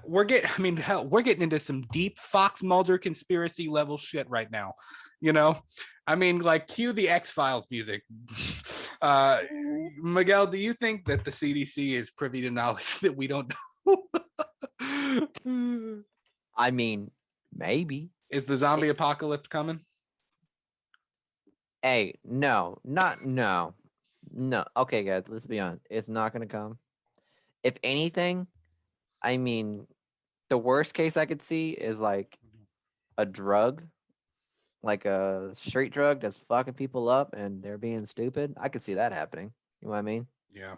we're getting into some deep Fox Mulder conspiracy level shit right now. You know, I mean, like, cue the X-Files music. Miguel, do you think that the CDC is privy to knowledge that we don't know? I mean, maybe. Is the zombie apocalypse coming? Hey, no. Okay, guys, let's be honest. It's not gonna come. If anything, I mean, the worst case I could see is like a drug, like a street drug that's fucking people up and they're being stupid. I could see that happening. You know what I mean? Yeah.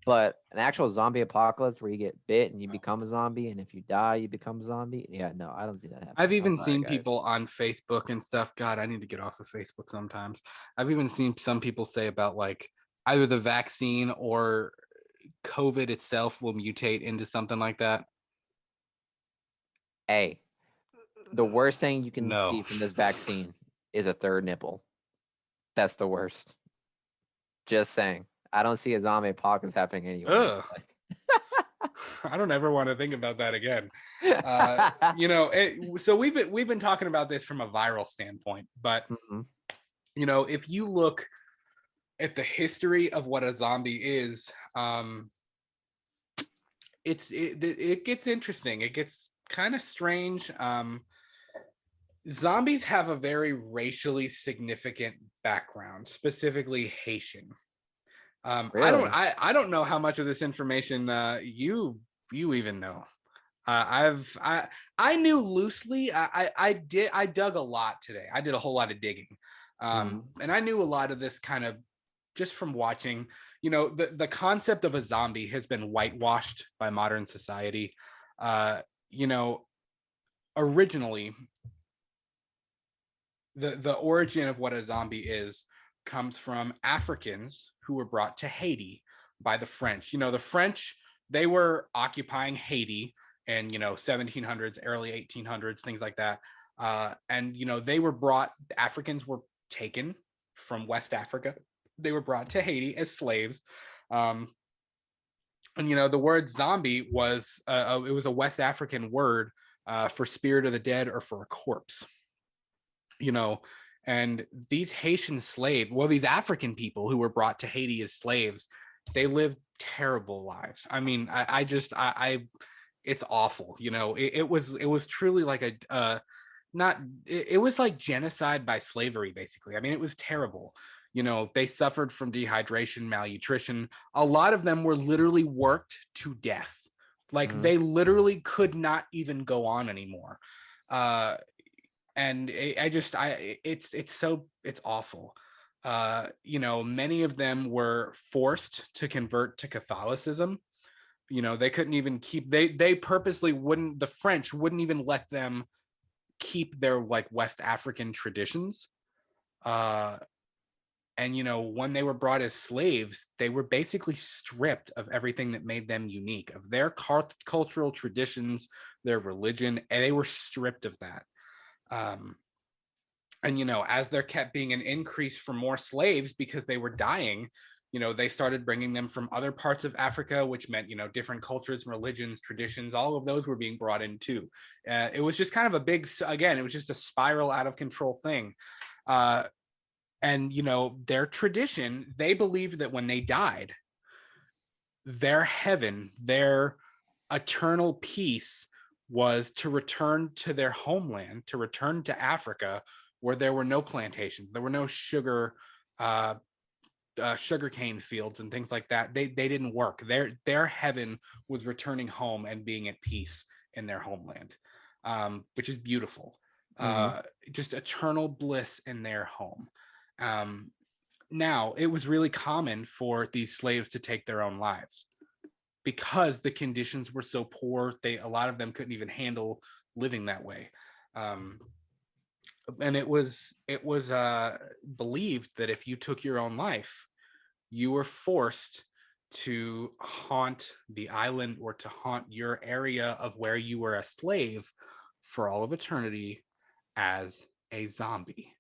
But an actual zombie apocalypse where you get bit and you become a zombie, and if you die, you become a zombie. Yeah, no, I don't see that happening. I've even seen people on Facebook and stuff. God, I need to get off of Facebook sometimes. I've even seen some people say about like either the vaccine or COVID itself will mutate into something like that. Hey, the worst thing you can see from this vaccine is a third nipple. That's the worst. Just saying. I don't see a zombie apocalypse happening anyway. I don't ever want to think about that again. You know, so we've been talking about this from a viral standpoint, but you know, if you look at the history of what a zombie is, it gets interesting. It gets kind of strange. Zombies have a very racially significant background, specifically Haitian. Really? I don't know how much of this information you even know. I knew loosely. I dug a lot today. I did a whole lot of digging, and I knew a lot of this kind of just from watching. You know, the concept of a zombie has been whitewashed by modern society. You know, originally, the origin of what a zombie is comes from Africans who were brought to Haiti by the French. You know, the French they were occupying Haiti and 1700s, early 1800s, things like that. And Africans were taken from West Africa. They were brought to Haiti as slaves. And the word zombie was it was a West African word for spirit of the dead or for a corpse. And these these African people who were brought to Haiti as slaves, they lived terrible lives. I mean, it's awful. It was truly like it was like genocide by slavery, basically. I mean, it was terrible. They suffered from dehydration, malnutrition. A lot of them were literally worked to death. Like they literally could not even go on anymore. And it's awful. Many of them were forced to convert to Catholicism. They couldn't even they purposely wouldn't, the French wouldn't even let them keep their like West African traditions. And when they were brought as slaves, they were basically stripped of everything that made them unique, of their cultural traditions, their religion, and they were stripped of that. And as there kept being an increase for more slaves because they were dying, they started bringing them from other parts of Africa, which meant different cultures, religions, traditions. All of those were being brought in too. It was just kind of it was just a spiral out of control thing. And their tradition, they believed that when they died, their heaven, their eternal peace was to return to their homeland, to return to Africa, where there were no plantations, there were no sugarcane fields and things like that. They didn't work. Their heaven was returning home and being at peace in their homeland, which is beautiful. Just eternal bliss in their home. Now, it was really common for these slaves to take their own lives because the conditions were so poor. A lot of them couldn't even handle living that way. And it was believed that if you took your own life, you were forced to haunt the island or to haunt your area of where you were a slave for all of eternity as a zombie.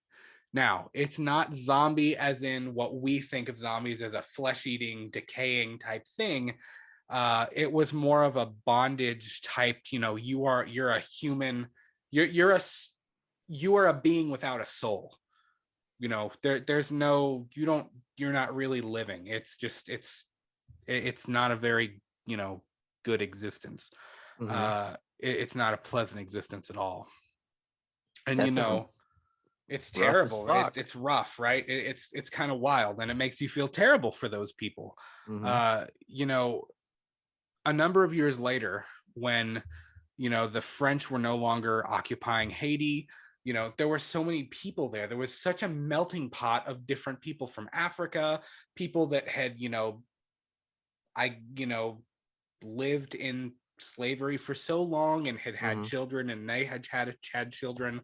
Now, it's not zombie as in what we think of zombies as a flesh-eating, decaying type thing. It was more of a bondage type. You're a human. You're a being without a soul. There's no. You're not really living. It's not a very good existence. It's not a pleasant existence at all. And it's terrible. It's rough, right? It's kind of wild, and it makes you feel terrible for those people. A number of years later, when the French were no longer occupying Haiti, there were so many people there. There was such a melting pot of different people from Africa, people that had lived in slavery for so long and had children, and they had children.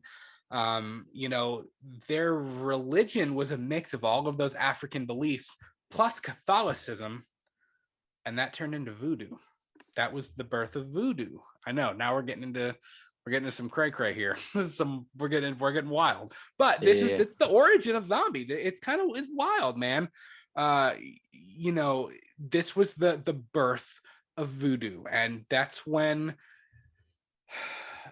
Their religion was a mix of all of those African beliefs plus Catholicism, and that turned into voodoo. That was the birth of voodoo. I know, now we're getting into some cray here. We're getting wild, but it's the origin of zombies. It's wild, man. This was the birth of voodoo, and that's when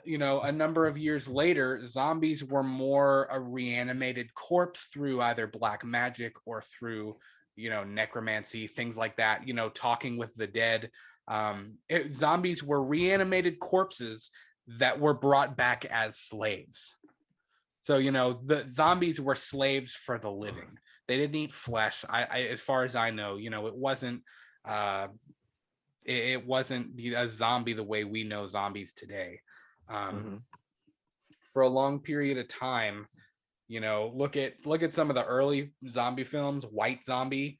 a number of years later, zombies were more a reanimated corpse through either black magic or through, necromancy, things like that, talking with the dead. Zombies were reanimated corpses that were brought back as slaves. So, the zombies were slaves for the living. They didn't eat flesh. As far as I know, it wasn't a zombie the way we know zombies today. For a long period of time, look at some of the early zombie films. White Zombie,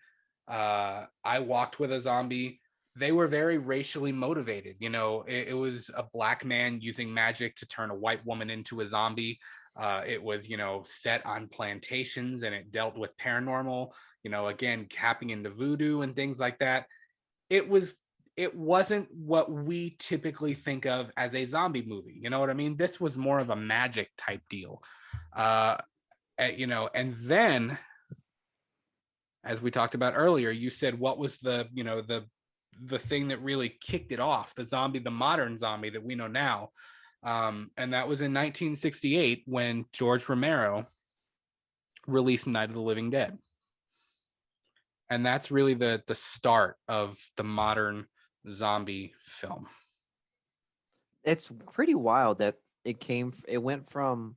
I Walked with a Zombie. They were very racially motivated. It was a black man using magic to turn a white woman into a zombie. It was set on plantations, and it dealt with paranormal, again tapping into voodoo and things like that. It was it wasn't what we typically think of as a zombie movie. You know what I mean? This was more of a magic type deal. And then as we talked about earlier, you said what was the thing that really kicked it off, the modern zombie that we know now. And that was in 1968 when George Romero released Night of the Living Dead. And that's really the start of the modern zombie film. It's pretty wild that it went from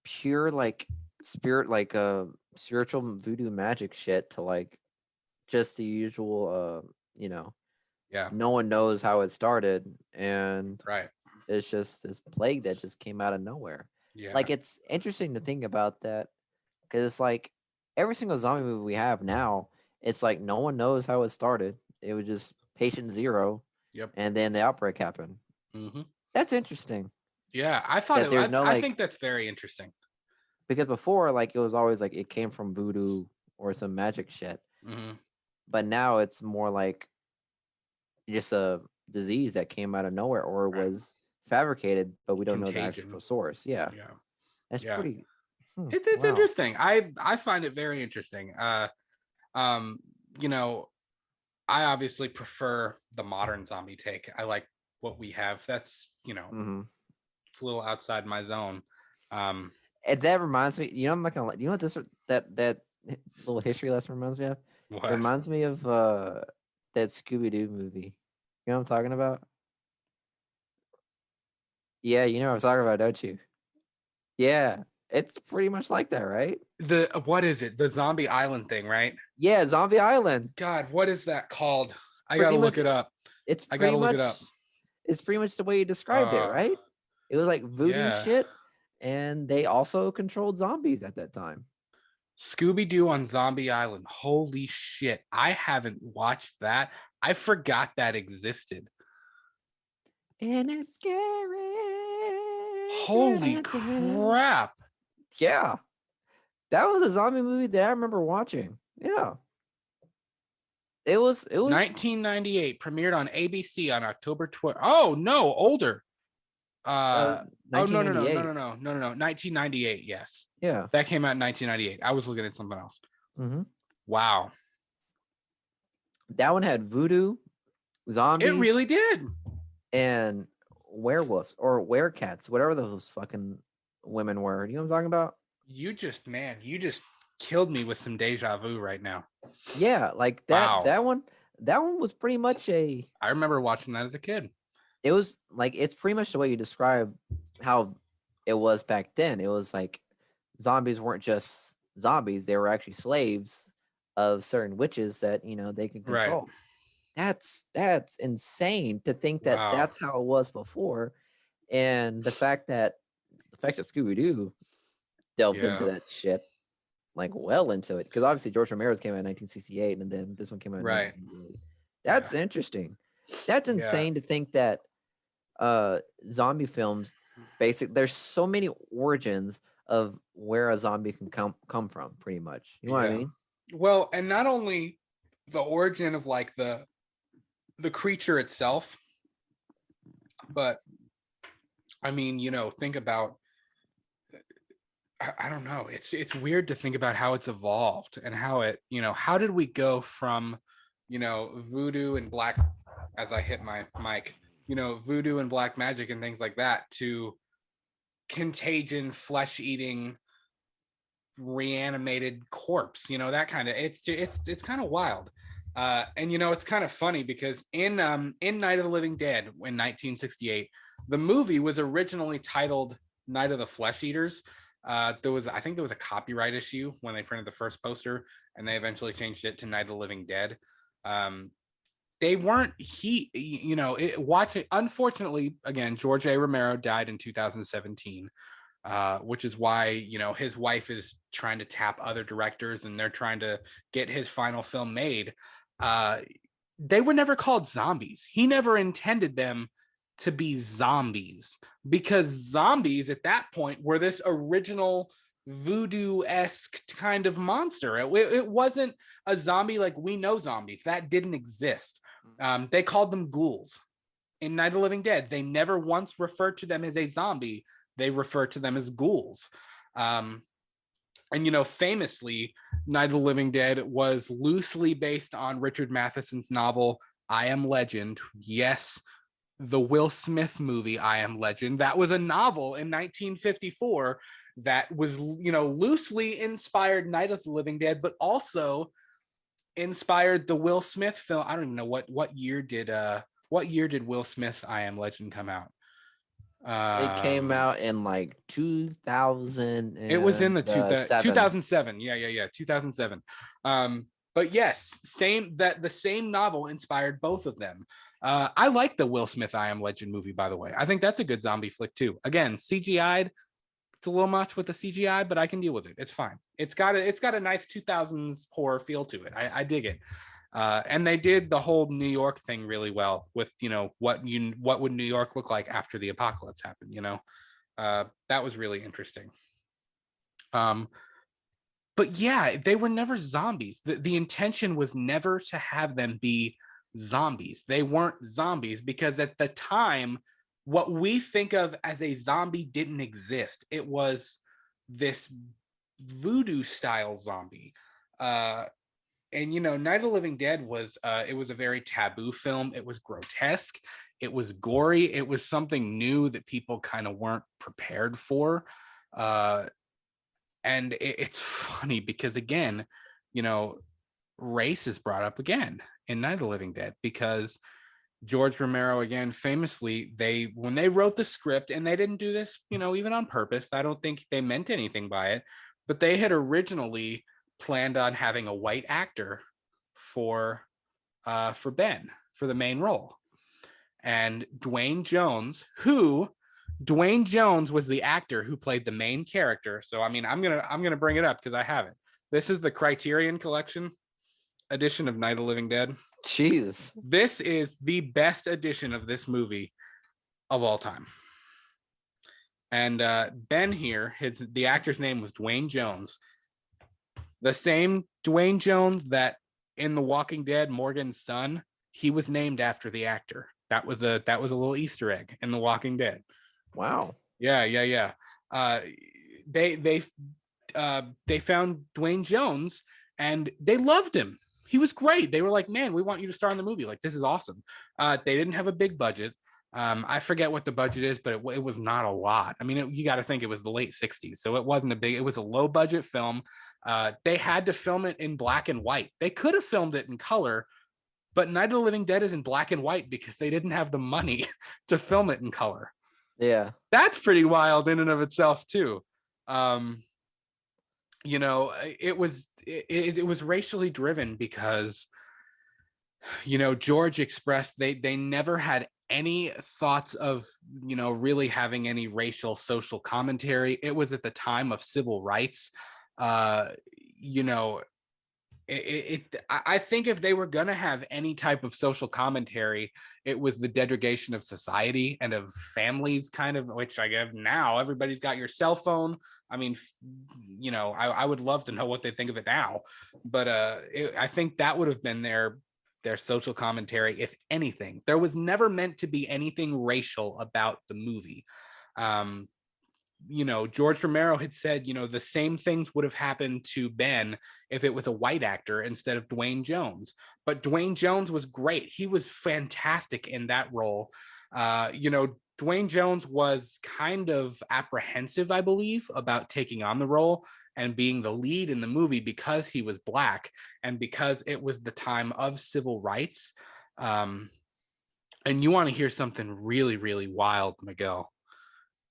pure like spiritual voodoo magic shit to like just the usual no one knows how it started, and right, it's just this plague that just came out of nowhere. Yeah, like it's interesting to think about that, because it's like every single zombie movie we have now, it's like no one knows how it started. It was just patient zero. Yep. And then the outbreak happened. Mm-hmm. That's interesting. Yeah, I thought I think that's very interesting. Because before, like, it was always like it came from voodoo or some magic shit. Mm-hmm. But now it's more like just a disease that came out of nowhere or was fabricated, but we don't know the actual source. Yeah. That's pretty. It's interesting. I find it very interesting. I obviously prefer the modern zombie take. I like what we have. That's it's a little outside my zone. And that reminds me, I'm not gonna. You know what that little history lesson reminds me of? What? It reminds me of that Scooby-Doo movie. You know what I'm talking about? Yeah, you know what I'm talking about, don't you? Yeah, it's pretty much like that, right? What is it? The Zombie Island thing, right? Yeah, Zombie Island. God, what is that called? I gotta look it up. It's pretty much the way you described it, right? It was like voodoo shit, and they also controlled zombies at that time. Scooby-Doo on Zombie Island. Holy shit. I haven't watched that. I forgot that existed. And it's scary. Holy crap. Yeah. That was a zombie movie that I remember watching. Yeah. It was 1998, premiered on ABC on October 12th. Oh, no, older. No, 1998, yes. Yeah. That came out in 1998. I was looking at something else. Mm-hmm. Wow. That one had voodoo, zombies. It really did. And werewolves or werecats, whatever those fucking women were. You know what I'm talking about? You just killed me with some deja vu right now. Yeah, like that. Wow. That one was pretty much I remember watching that as a kid. It was like, it's pretty much the way you describe how it was back then. It was like zombies weren't just zombies; they were actually slaves of certain witches that they can control. Right. That's insane to think that that's how it was before, and the fact that Scooby-Doo delved into that shit, like well into it, because obviously George Romero's came out in 1968, and then this one came out in 1988. That's interesting. That's insane to think that zombie films, there's so many origins of where a zombie can come from, pretty much. You know what I mean? Well, and not only the origin of like the creature itself, but I mean, think about, I don't know. It's weird to think about how it's evolved and how it, how did we go from, voodoo and black, as I hit my mic, voodoo and black magic and things like that, to contagion, flesh-eating, reanimated corpse, that kind of, it's kind of wild. And it's kind of funny because in Night of the Living Dead in 1968, the movie was originally titled Night of the Flesh Eaters. I think there was a copyright issue when they printed the first poster, and they eventually changed it to Night of the Living Dead. They weren't unfortunately, again, George A. Romero died in 2017, which is why, his wife is trying to tap other directors and they're trying to get his final film made. They were never called zombies. He never intended them to be zombies, because zombies at that point were this original voodoo-esque kind of monster. It wasn't a zombie like we know zombies. That didn't exist. They called them ghouls. In Night of the Living Dead, they never once referred to them as a zombie. They referred to them as ghouls. And, famously, Night of the Living Dead was loosely based on Richard Matheson's novel, I Am Legend. Yes, the Will Smith movie, I Am Legend. That was a novel in 1954 that was, loosely inspired Night of the Living Dead, but also inspired the Will Smith film. I don't even know what year did Will Smith's I Am Legend come out? It came out in like 2000. It was in the 2007. Yeah, 2007. But yes, the same novel inspired both of them. I like the Will Smith I Am Legend movie, by the way. I think that's a good zombie flick too. Again, CGI'd. It's a little much with the CGI, but I can deal with it. It's fine. It's got a nice 2000s horror feel to it. I dig it. And they did the whole New York thing really well with, what would New York look like after the apocalypse happened, that was really interesting. But yeah, they were never zombies. The intention was never to have them be zombies. They weren't zombies because at the time, what we think of as a zombie didn't exist. It was this voodoo style zombie. And Night of the Living Dead was it was a very taboo film. It was grotesque. It was gory. It was something new that people kind of weren't prepared for. And it's funny because again, race is brought up again in Night of the Living Dead because George Romero, again, famously, when they wrote the script, and they didn't do this, even on purpose. I don't think they meant anything by it, but they had originally planned on having a white actor for Ben, for the main role. And Dwayne Jones was the actor who played the main character. So, I mean, I'm gonna bring it up because I have it. This is the Criterion Collection edition of Night of the Living Dead. Jeez. This is the best edition of this movie of all time. And Ben here, the actor's name was Dwayne Jones. The same Dwayne Jones that in The Walking Dead, Morgan's son, he was named after the actor. That was a little Easter egg in The Walking Dead. Wow. Yeah. They found Dwayne Jones and they loved him. He was great. They were like, man, we want you to star in the movie. Like, this is awesome. They didn't have a big budget. I forget what the budget is, but it was not a lot. I mean, you got to think it was the late 60s. So it was a low budget film. They had to film it in black and white. They could have filmed it in color, but Night of the Living Dead is in black and white because they didn't have the money to film it in color. Yeah. That's pretty wild in and of itself too. It was racially driven because, George expressed they never had any thoughts of, really having any racial social commentary. It was at the time of civil rights. I think if they were going to have any type of social commentary, it was the degradation of society and of families, kind of, which I guess now everybody's got your cell phone. I mean, I would love to know what they think of it now, but I think that would have been their social commentary, if anything. There was never meant to be anything racial about the movie. George Romero had said, the same things would have happened to Ben if it was a white actor instead of Dwayne Jones. But Dwayne Jones was great. He was fantastic in that role. Dwayne Jones was kind of apprehensive, I believe, about taking on the role and being the lead in the movie because he was Black and because it was the time of civil rights. And you want to hear something really, really wild, Miguel.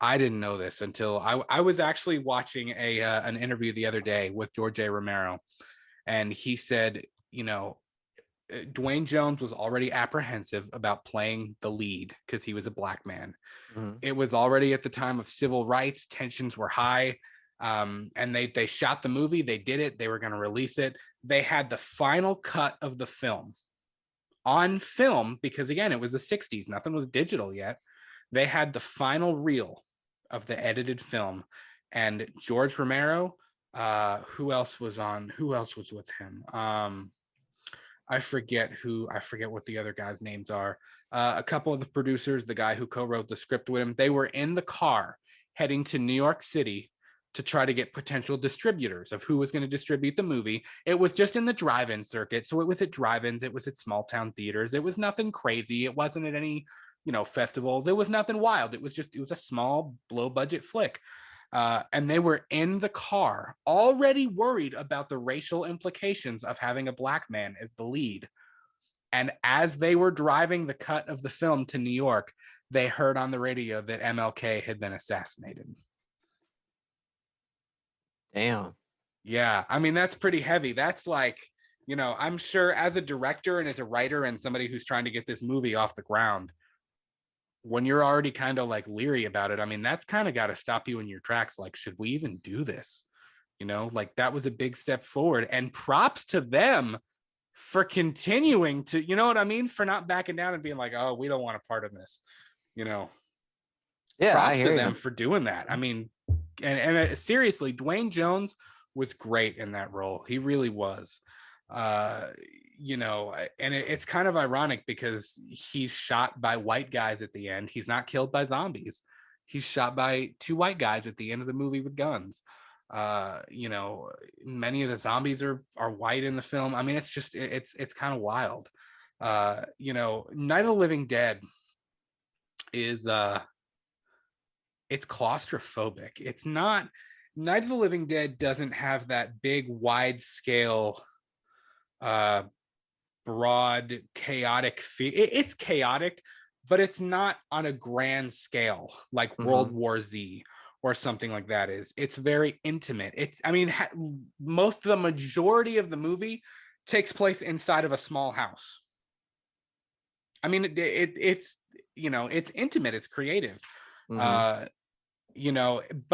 I didn't know this until I was actually watching an interview the other day with George A. Romero, and he said, Dwayne Jones was already apprehensive about playing the lead because he was a Black man. Mm-hmm. It was already at the time of civil rights. Tensions were high. And they shot the movie. They did it. They were going to release it. They had the final cut of the film on film because, again, it was the 60s. Nothing was digital yet. They had the final reel of the edited film, and George Romero, who else was with him? I forget what the other guys' names are. A couple of the producers, the guy who co-wrote the script with him, they were in the car heading to New York City to try to get potential distributors of who was going to distribute the movie. It was just in the drive-in circuit. So it was at drive-ins, it was at small town theaters. It was nothing crazy. It wasn't at any, festivals. It was nothing wild. It was a small, low budget flick. And they were in the car already worried about the racial implications of having a black man as the lead. And as they were driving the cut of the film to New York, they heard on the radio that MLK had been assassinated. Damn. Yeah, I mean, that's pretty heavy. That's like, I'm sure as a director and as a writer and somebody who's trying to get this movie off the ground, when you're already kind of like leery about it, I mean, that's kind of got to stop you in your tracks. Like, should we even do this? Like that was a big step forward, and props to them for continuing to, what I mean? For not backing down and being like, oh, we don't want a part of this, Yeah, props I hear to them you. for doing that. I mean, and seriously, Dwayne Jones was great in that role. He really was. And it's kind of ironic because he's shot by white guys at the end. He's not killed by zombies. He's shot by two white guys at the end of the movie with guns. Many of the zombies are white in the film. I mean, it's just it's kind of wild. Night of the Living Dead is it's claustrophobic. It's not. Night of the Living Dead doesn't have that big wide scale broad chaotic feel. It's chaotic, but it's not on a grand scale like World War Z or something like that is. It's very intimate. Most of the majority of the movie takes place inside of a small house. I mean, it's it's intimate, it's creative. But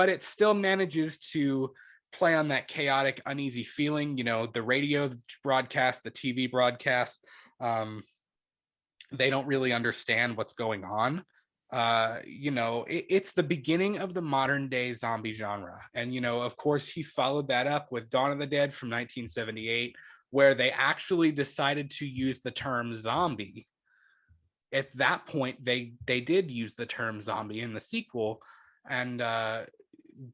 it still manages to play on that chaotic, uneasy feeling. The radio broadcast, the TV broadcast, they don't really understand what's going on. It's the beginning of the modern day zombie genre. And, of course, he followed that up with Dawn of the Dead from 1978, where they actually decided to use the term zombie. At that point, they did use the term zombie in the sequel. And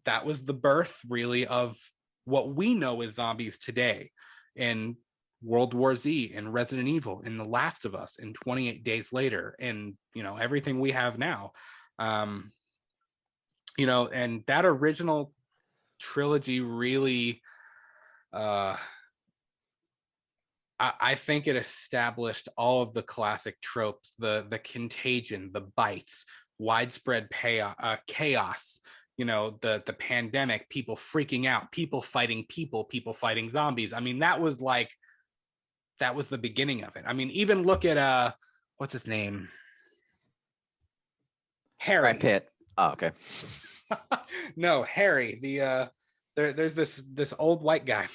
that was the birth, really, of what we know as zombies today in World War Z, in Resident Evil, in The Last of Us, in 28 Days Later, and everything we have now. And that original trilogy really, I think it established all of the classic tropes: the contagion, the bites, widespread chaos, the pandemic, people freaking out, people fighting zombies. I mean, that was the beginning of it. I mean, even look at what's his name? Harry. Brad Pitt. Oh, okay. No, Harry. There's this old white guy,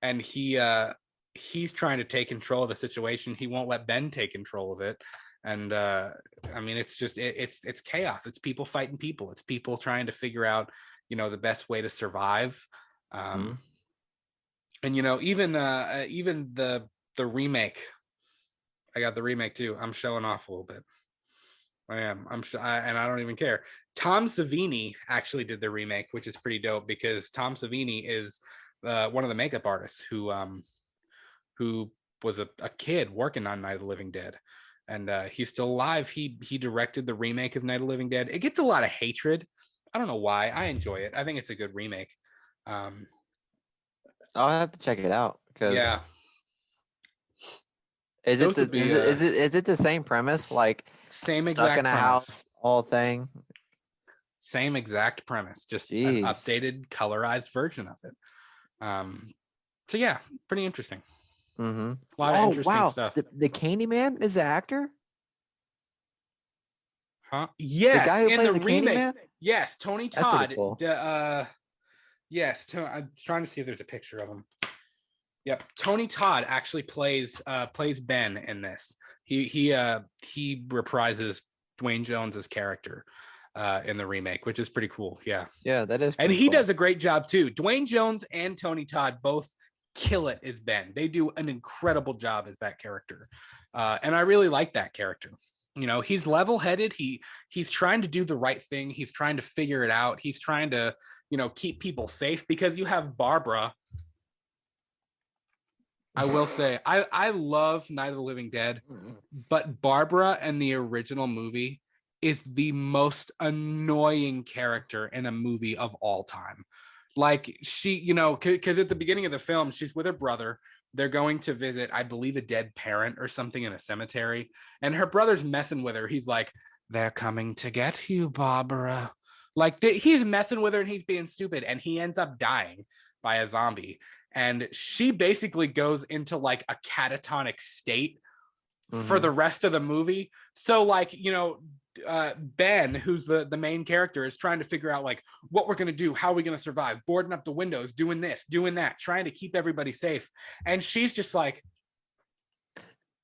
and he's trying to take control of the situation. He won't let Ben take control of it. And I mean, it's just it's chaos. It's people fighting people. It's people trying to figure out the best way to survive. And even the remake. I got the remake too. I'm showing off a little bit. I am. And I don't even care. Tom Savini actually did the remake, which is pretty dope because Tom Savini is one of the makeup artists who was a kid working on Night of the Living Dead. And he's still alive. He directed the remake of Night of the Living Dead. It gets a lot of hatred. I don't know why. I enjoy it. I think it's a good remake. I'll have to check it out because yeah. Is it the same premise? Like same stuck exact in a premise. house, all thing. Same exact premise, just an updated, colorized version of it. So yeah, pretty interesting. Mm-hmm. A lot of interesting stuff. The Candyman is the actor? Huh? Yes, the guy who plays the remake. Candyman? Yes, Tony Todd. Cool. Yes, I'm trying to see if there's a picture of him. Yep, Tony Todd actually plays Ben in this. He reprises Dwayne Jones's character in the remake, which is pretty cool. Yeah, that is. And he cool. does a great job too. Dwayne Jones and Tony Todd both kill it as Ben. They do an incredible job as that character. And I really like that character. You know, he's level-headed. He's trying to do the right thing. He's trying to figure it out. He's trying to, you know, keep people safe, because you have Barbara. I will say, I love Night of the Living Dead, but Barbara in the original movie is the most annoying character in a movie of all time. Like, she, you know, because at the beginning of the film, she's with her brother. They're going to visit, I believe, a dead parent or something in a cemetery. And her brother's messing with her. He's like, they're coming to get you, Barbara. Like, he's messing with her and he's being stupid. And he ends up dying by a zombie. And she basically goes into like a catatonic state for the rest of the movie. So, like, you know, Ben, who's the main character, is trying to figure out like what we're going to do, how are we going to survive, boarding up the windows, doing this, doing that, trying to keep everybody safe. And she's just like,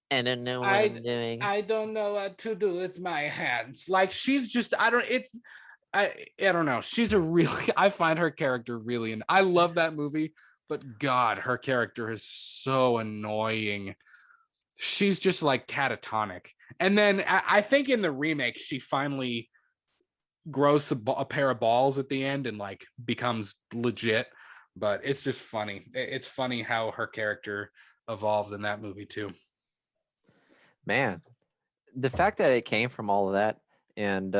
I don't know what I'm doing. I don't know what to do with my hands. Like, she's just, I don't know. She's a really, I find her character really, and I love that movie, but God, her character is so annoying. She's just like catatonic. And then I think in the remake, she finally grows a pair of balls at the end and like becomes legit. But it's just funny. It's funny how her character evolved in that movie too. Man, the fact that it came from all of that, and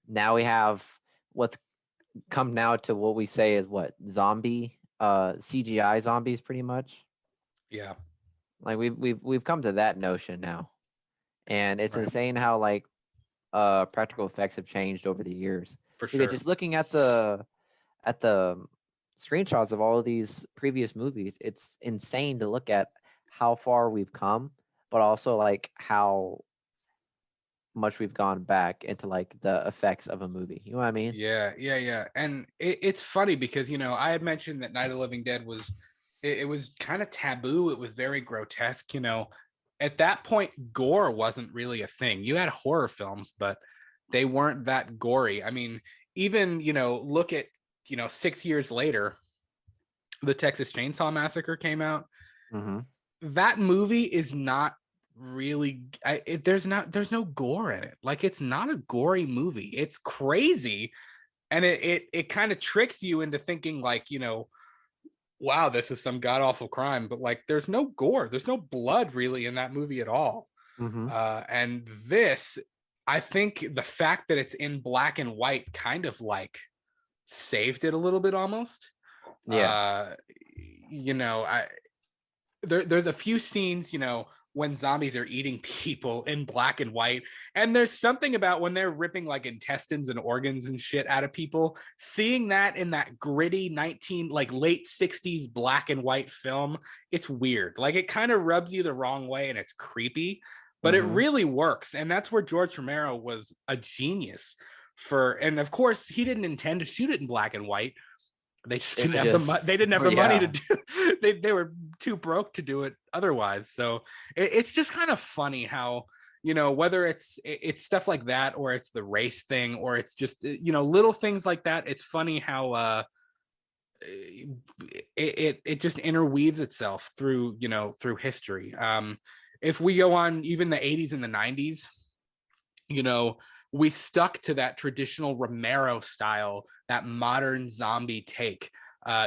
now we have what's come now to what we say is what zombie CGI zombies, pretty much. Yeah. Like we've come to that notion now, and it's Right. insane how like practical effects have changed over the years. For Because sure. just looking at the screenshots of all of these previous movies, it's insane to look at how far we've come, but also like how much we've gone back into like the effects of a movie. You know what I mean? Yeah. And it's funny because, you know, I had mentioned that Night of the Living Dead was, it was kind of taboo. It was very grotesque. You know, at that point, gore wasn't really a thing. You had horror films, but they weren't that gory. I mean, even, you know, look at, you know, 6 years later, the Texas Chainsaw Massacre came out. That movie is not really, there's no gore in it. Like, it's not a gory movie. It's crazy. And it kind of tricks you into thinking like, you know, wow, this is some god awful crime, but like, there's no gore, there's no blood really in that movie at all. And this, I think the fact that it's in black and white kind of like saved it a little bit almost. Yeah. You know, there's a few scenes, you know, when zombies are eating people in black and white, and there's something about when they're ripping like intestines and organs and shit out of people, seeing that in that gritty late 60s black and white film, it's weird. Like, it kind of rubs you the wrong way and it's creepy, but it really works. And that's where George Romero was a genius and of course he didn't intend to shoot it in black and white. They just didn't have the money to do. They were too broke to do it otherwise. So it's just kind of funny how, you know, whether it's stuff like that, or it's the race thing, or it's just, you know, little things like that. It's funny how it just interweaves itself through, you know, through history. If we go on even the 80s and the 90s, you know, we stuck to that traditional Romero style, that modern zombie take.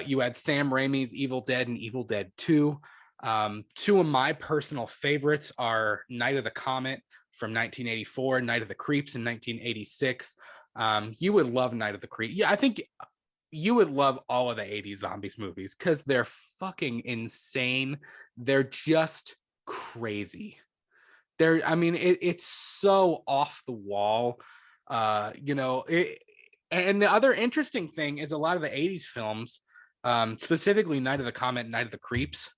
You had Sam Raimi's Evil Dead and Evil Dead 2. Two of my personal favorites are Night of the Comet from 1984, Night of the Creeps in 1986. You would love Night of the Creeps. Yeah, I think you would love all of the 80s zombies movies because they're fucking insane. They're just crazy. It's so off the wall. You know, and the other interesting thing is a lot of the 80s films, specifically Night of the Comet and Night of the Creeps,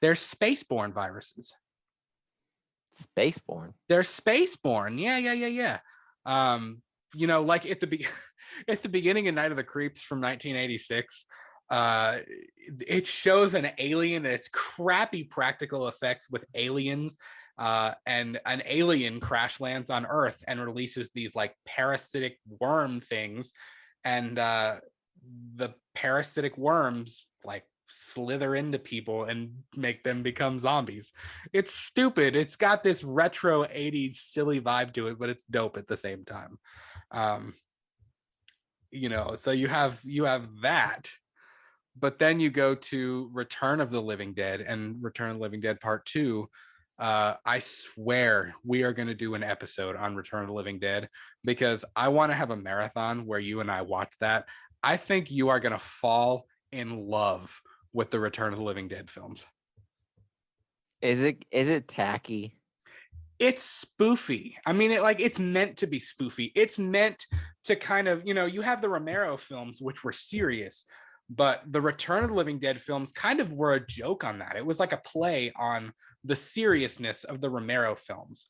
they're spaceborne viruses. Spaceborne? They're spaceborne. Yeah. You know, like at the beginning of Night of the Creeps from 1986, it shows an alien and its crappy practical effects with aliens. And an alien crash lands on Earth and releases these like parasitic worm things, and the parasitic worms like slither into people and make them become zombies. It's stupid. It's got this retro 80s silly vibe to it, but it's dope at the same time. Um, so you have that, but then you go to Return of the Living Dead and Return of the Living Dead Part 2. I swear we are going to do an episode on Return of the Living Dead because I want to have a marathon where you and I watch that. I think you are going to fall in love with the Return of the Living Dead films. Is it tacky? It's spoofy. I mean, it's meant to be spoofy. It's meant to kind of, you have the Romero films, which were serious, but the Return of the Living Dead films kind of were a joke on that. It was like a play on the seriousness of the Romero films.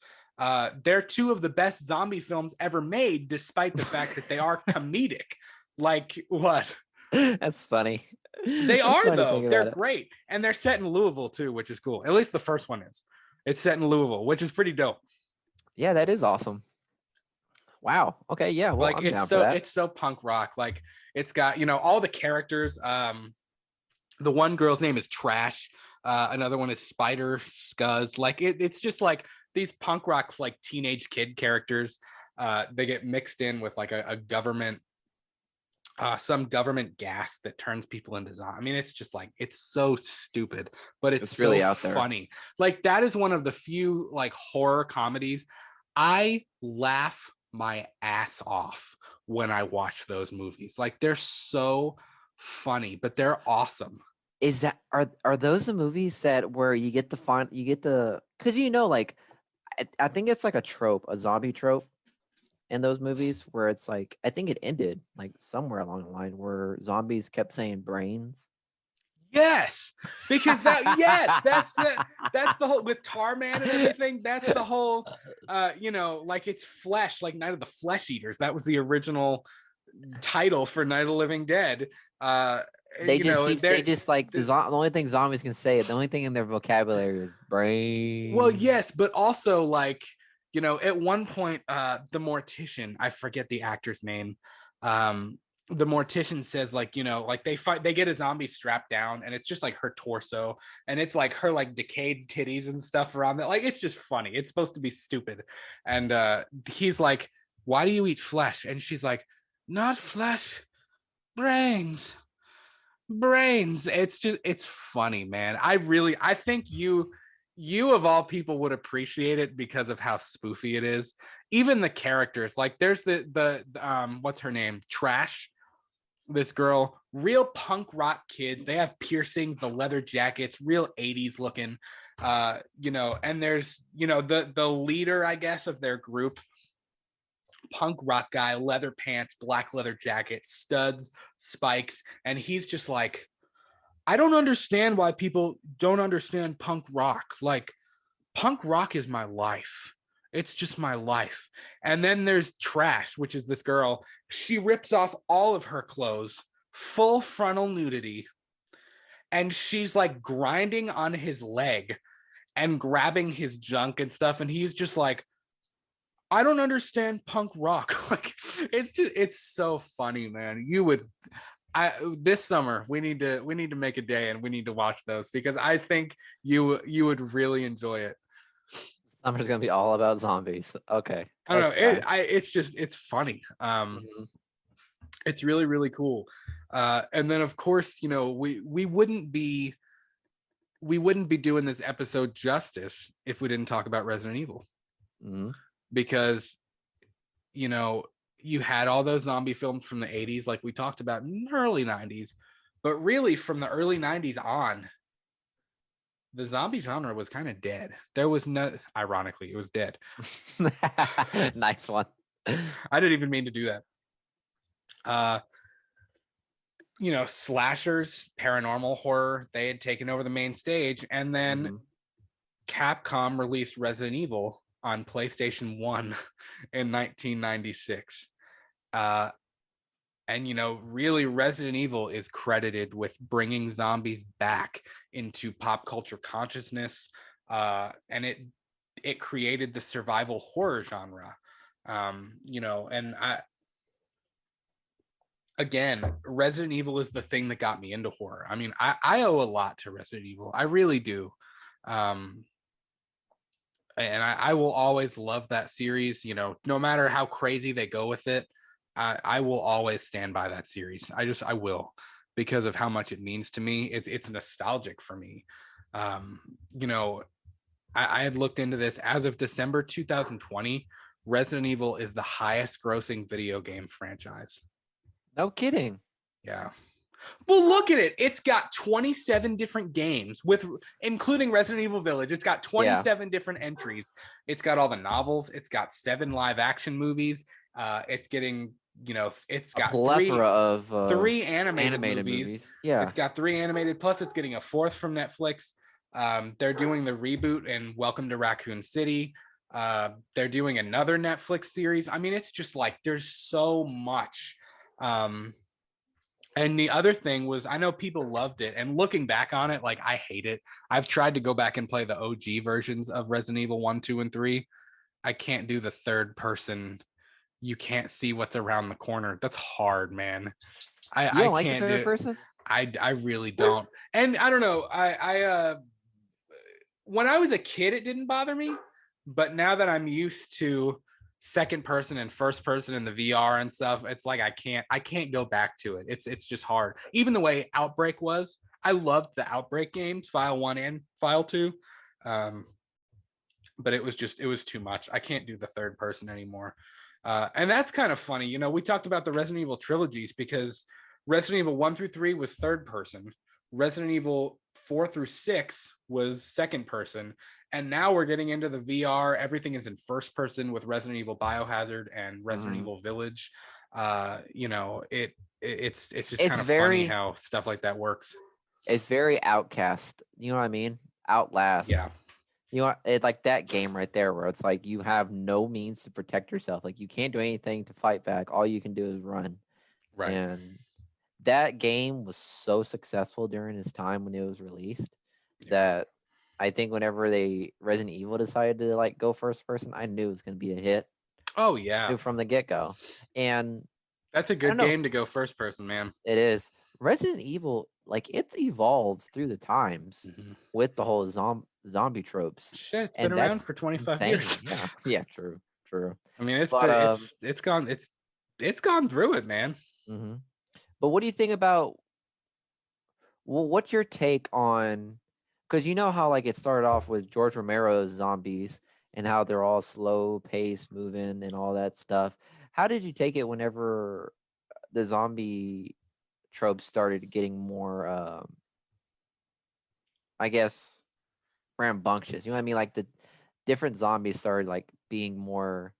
They're two of the best zombie films ever made, despite the fact that they are comedic. Like what? That's funny. They That's are funny though. thinking They're about it. great, and they're set in Louisville too, which is cool. At least the first one is. It's set in Louisville, which is pretty dope. Yeah, that is awesome. Wow. Okay. Yeah. Well, Like I'm down for that. it's so punk rock. Like it's got all the characters. The one girl's name is Trash. Another one is Spider Scuzz. Like it's just like these punk rock like teenage kid characters. They get mixed in with like a government, some government gas that turns people into zombies. I mean, it's just like it's so stupid, but it's so really out there. funny. Like that is one of the few like horror comedies I laugh my ass off when I watch those movies. Like they're so funny, but they're awesome. Is that are those the movies that where you get the because like I think it's like a trope, a zombie trope in those movies where it's like I think it ended like somewhere along the line where zombies kept saying brains. Yes, because that's the whole with Tarman and everything. That's the whole, like it's Flesh, like Night of the Flesh Eaters. That was the original title for Night of the Living Dead. They just like the only thing zombies can say, the only thing in their vocabulary is brain. Well, yes, but also like at one point, the mortician, I forget the actor's name. The mortician says like they get a zombie strapped down and it's just like her torso and it's like her like decayed titties and stuff around that. Like it's just funny. It's supposed to be stupid. And he's like, why do you eat flesh? And she's like, not flesh, brains. It's funny, man. I think you of all people would appreciate it because of how spoofy it is. Even the characters, like there's the what's her name, Trash, this girl, real punk rock kids. They have piercings, the leather jackets, real 80s looking. And there's the leader, I guess, of their group, punk rock guy, leather pants, black leather jacket, studs, spikes, and he's just like, I don't understand why people don't understand punk rock. Like punk rock is my life. It's just my life. And then there's Trash, which is this girl. She rips off all of her clothes, full frontal nudity, and she's like grinding on his leg and grabbing his junk and stuff, and he's just like, I don't understand punk rock. Like it's so funny, man. This summer we need to make a day and we need to watch those because I think you would really enjoy it. Summer's gonna be all about zombies. Okay. I don't know. It's funny. It's really, really cool. And then of course, we wouldn't be doing this episode justice if we didn't talk about Resident Evil. Mm-hmm. Because you had all those zombie films from the 80s like we talked about in the early 90s, but really from the early 90s on, the zombie genre was kind of dead. There was no, ironically, it was dead. Nice one. I didn't even mean to do that. Slashers, paranormal horror, they had taken over the main stage, and then Capcom released Resident Evil on PlayStation 1 in 1996. Really Resident Evil is credited with bringing zombies back into pop culture consciousness, and it created the survival horror genre. And again, Resident Evil is the thing that got me into horror. I mean, I owe a lot to Resident Evil. I really do. And I will always love that series. You know, no matter how crazy they go with it, I will always stand by that series. I will, because of how much it means to me. It's nostalgic for me. You know, I had looked into this as of December 2020. Resident Evil is the highest grossing video game franchise. No kidding. Yeah. Well, look at it. It's got 27 different games with including Resident Evil Village. It's got 27 different entries. It's got all the novels. It's got 7 live action movies. It's getting, you know, it's got a plethora of three animated movies. Yeah. It's got 3 animated, plus it's getting a 4th from Netflix. They're doing the reboot in Welcome to Raccoon City. They're doing another Netflix series. I mean, it's just like there's so much. And the other thing was, I know people loved it, and looking back on it, like, I hate it. I've tried to go back and play the OG versions of Resident Evil 1, 2, and 3. I can't do the third person. You can't see what's around the corner. That's hard, man. You don't like the third person? I really don't. And I don't know. I when I was a kid, it didn't bother me, but now that I'm used to second person and first person in the VR and stuff, it's like I can't go back to it. It's just hard. Even the way Outbreak was, I loved the Outbreak games, File 1 and File 2. But it was too much. I can't do the third person anymore. And that's kind of funny. You know, we talked about the Resident Evil trilogies because Resident Evil 1 through 3 was third person. Resident Evil 4 through 6 was second person. And now we're getting into the VR. Everything is in first person with Resident Evil Biohazard and Resident Evil Village. You know, it's just kind of funny how stuff like that works. It's very Outcast. You know what I mean? Outlast. Yeah. You know, it's like that game right there where it's like you have no means to protect yourself. Like you can't do anything to fight back. All you can do is run. Right. And that game was so successful during its time when it was released that I think whenever Resident Evil decided to like go first person, I knew it was going to be a hit. Oh yeah, from the get go, and that's a good game to go first person, man. It is. Resident Evil, like it's evolved through the times with the whole zombie tropes. Shit, it's been around for 25 years. Yeah, true. I mean, it's gone through it, man. Mm-hmm. But what do you think about? Well, what's your take on? Because you know how like it started off with George Romero's zombies and how they're all slow paced, moving, and all that stuff. How did you take it whenever the zombie tropes started getting more, I guess, rambunctious? You know what I mean? Like the different zombies started like being more.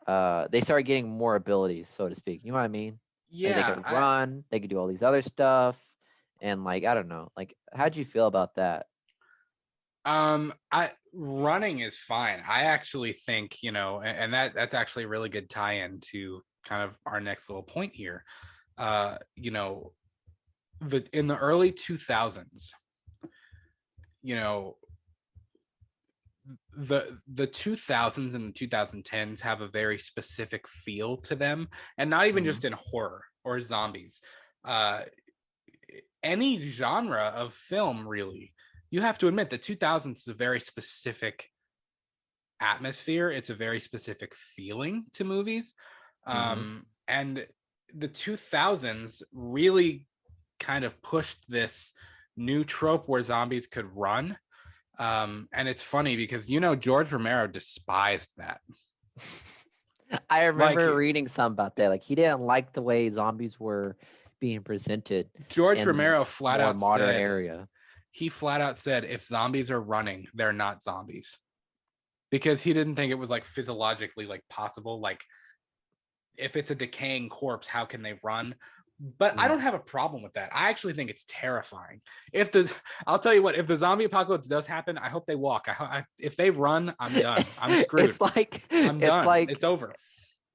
They started getting more abilities, so to speak. You know what I mean? Yeah, like they could run. They could do all these other stuff, and like I don't know. Like, how'd you feel about that? Running is fine. I actually think, you know, and that's actually a really good tie-in to kind of our next little point here. You know, in the early 2000s, you know, the 2000s and the 2010s have a very specific feel to them, and not even just in horror or zombies. Any genre of film, really. You have to admit the 2000s is a very specific atmosphere. It's a very specific feeling to movies. And the 2000s really kind of pushed this new trope where zombies could run. And it's funny because, you know, George Romero despised that. I remember reading something about that. Like he didn't like the way zombies were being presented. George Romero flat out modern said, area. He flat out said, if zombies are running, they're not zombies, because he didn't think it was like physiologically like possible. Like if it's a decaying corpse, how can they run? But I don't have a problem with that. I actually think it's terrifying. I'll tell you what, if the zombie apocalypse does happen, I hope they walk. If they run, I'm done. I'm screwed. It's like I'm done. It's over.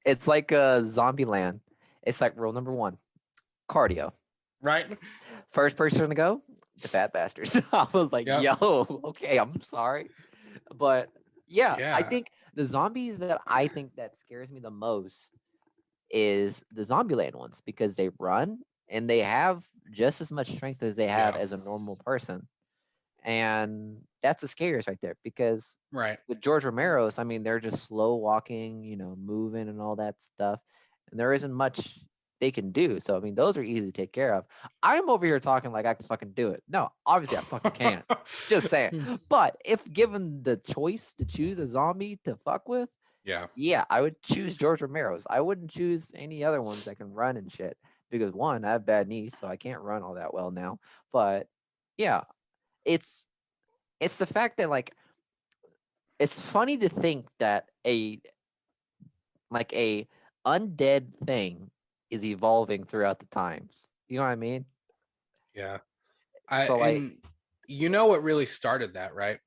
It's like Zombie Land. It's like rule number 1, cardio. Right. First person to go, the fat bastards. I was like, yo, okay, I'm sorry. But yeah, I think the zombies that I think that scares me the most is the Zombieland ones because they run and they have just as much strength as they have as a normal person. And that's the scariest right there because Right. with George Romero's, I mean, they're just slow walking, moving and all that stuff. And there isn't much they can do. So, I mean, those are easy to take care of. I'm over here talking like I can fucking do it. No, obviously I fucking can't. Just saying. But if given the choice to choose a zombie to fuck with, yeah, I would choose George Romero's. I wouldn't choose any other ones that can run and shit. Because one, I have bad knees, so I can't run all that well now. But yeah, it's the fact that like it's funny to think that a undead thing is evolving throughout the times. You know what I mean? Yeah. So you know what really started that, right?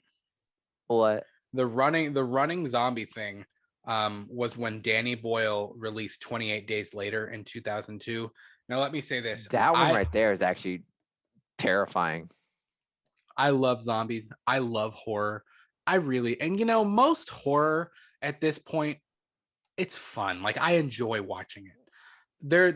What? The running zombie thing was when Danny Boyle released 28 Days Later in 2002. Now let me say this. That one right there is actually terrifying. I love zombies. I love horror. And most horror at this point, it's fun. Like I enjoy watching it.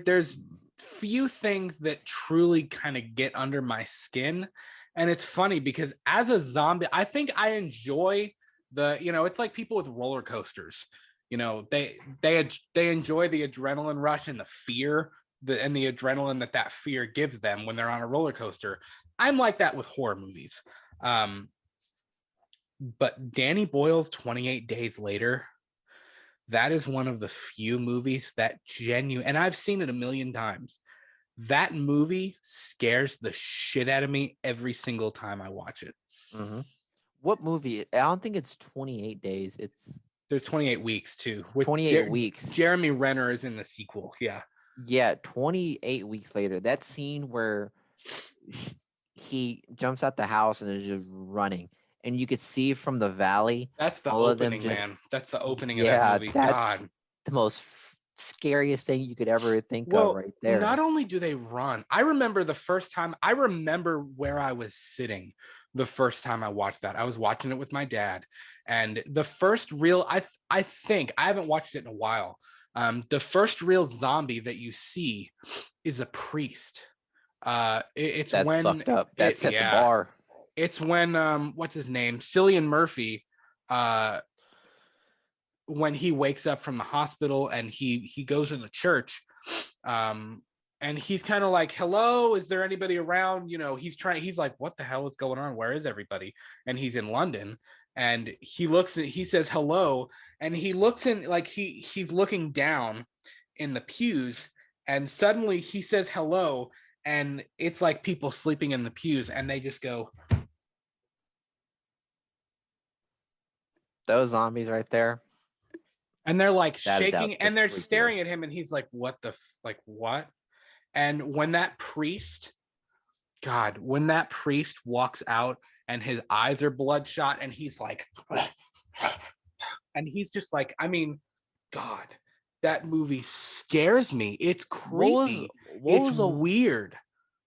There's few things that truly kind of get under my skin. And it's funny because as a zombie, I think I enjoy it's like people with roller coasters. They enjoy the adrenaline rush and the fear and the adrenaline that fear gives them when they're on a roller coaster. I'm like that with horror movies. But Danny Boyle's 28 Days Later, that is one of the few movies that and I've seen it a million times. That movie scares the shit out of me every single time I watch it. Mm-hmm. What movie? I don't think it's 28 days. There's 28 weeks too. 28 weeks. Jeremy Renner is in the sequel. Yeah. Yeah, 28 weeks later. That scene where he jumps out the house and is just running. And you could see from the valley. That's the opening, man. That's the opening of that movie. That's the most scariest thing you could ever think of right there. Not only do they run, I remember where I was sitting the first time I watched that. I was watching it with my dad. And the first real, I think, I haven't watched it in a while. The first real zombie that you see is a priest. It's that's when fucked up. That set the bar. It's when what's his name? Cillian Murphy, when he wakes up from the hospital and he goes in the church, and he's kind of like, hello, is there anybody around? He's like, what the hell is going on? Where is everybody? And he's in London. And he says hello, and he looks in, like he's looking down in the pews, and suddenly he says hello, and it's like people sleeping in the pews, and they just go. Those zombies right there. And they're like shaking, and they're staring at him, and he's like, what? And when that priest walks out, and his eyes are bloodshot, and he's like, and he's just like, I mean, God, that movie scares me. It's creepy. It's weird.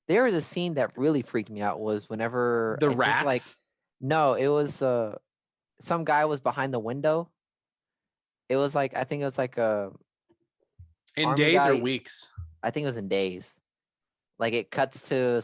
There was a scene that really freaked me out was whenever the rats. It was some guy was behind the window. It was like, I think it was like in days or weeks. I think it was in days. Like it cuts to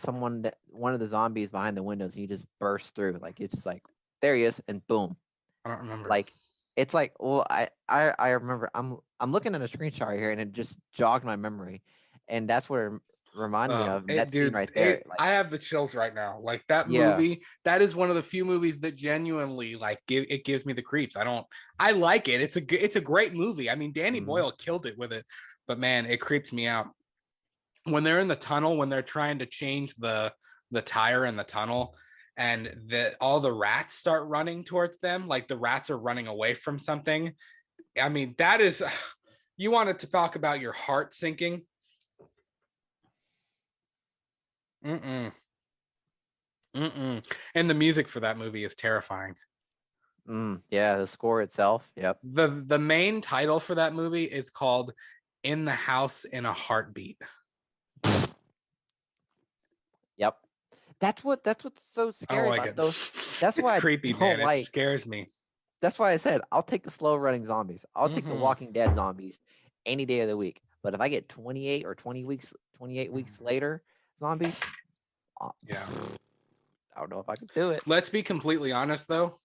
one of the zombies behind the windows, and he just bursts through. Like it's just like, there he is, and boom. I don't remember. Like it's like, well, I remember. I'm looking at a screenshot right here, and it just jogged my memory, and that's what it reminded me of that scene right there. I have the chills right now. Like that movie. That is one of the few movies that genuinely it gives me the creeps. I like it. It's a great movie. I mean, Danny Boyle killed it with it, but man, it creeps me out. When they're in the tunnel, when they're trying to change the tire in the tunnel, and all the rats start running towards them, like the rats are running away from something. I mean, that is, you wanted to talk about your heart sinking. And the music for that movie is terrifying. Yeah, the score itself. Yep. The main title for that movie is called In the House in a Heartbeat. Yep. That's what's so scary about those. That's why it's creepy, man. It scares me. That's why I said I'll take the slow running zombies. I'll take the Walking Dead zombies any day of the week. But if I get 28 or 28 weeks later zombies, Yeah. I don't know if I could do it. Let's be completely honest, though,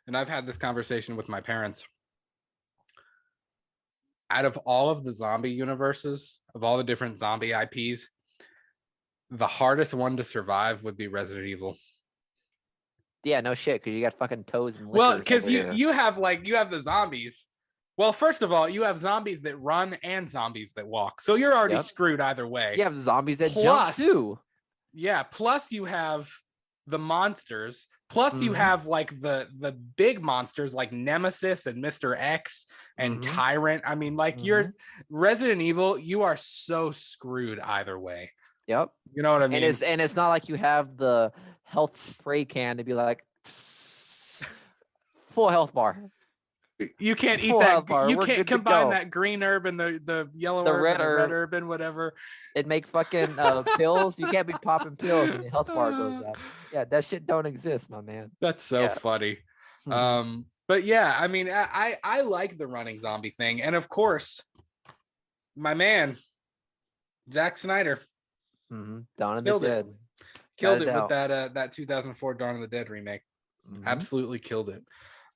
and I've had this conversation with my parents. Out of all of the zombie universes, of all the different zombie IPs, the hardest one to survive would be Resident Evil. Yeah, no shit, because you got fucking toads and Well, lickers because over you here. you have the zombies. Well, first of all, you have zombies that run and zombies that walk, so you're already screwed either way. You have zombies that jump too. Yeah, plus you have the monsters. Plus you have like the big monsters like Nemesis and Mr. X and Tyrant. I mean, like you're Resident Evil, you are so screwed either way. Yep. You know what I mean? And it's not like you have the health spray can to be like full health bar. You can't eat that. You can't combine that green herb and the yellow herb and the red herb and whatever. It make fucking pills. You can't be popping pills and the health bar goes up. Yeah, that shit don't exist, my man. That's so funny. But yeah, I mean, I like the running zombie thing, and of course, my man, Zack Snyder, Dawn of the Dead, killed it with that 2004 Dawn of the Dead remake. Absolutely killed it.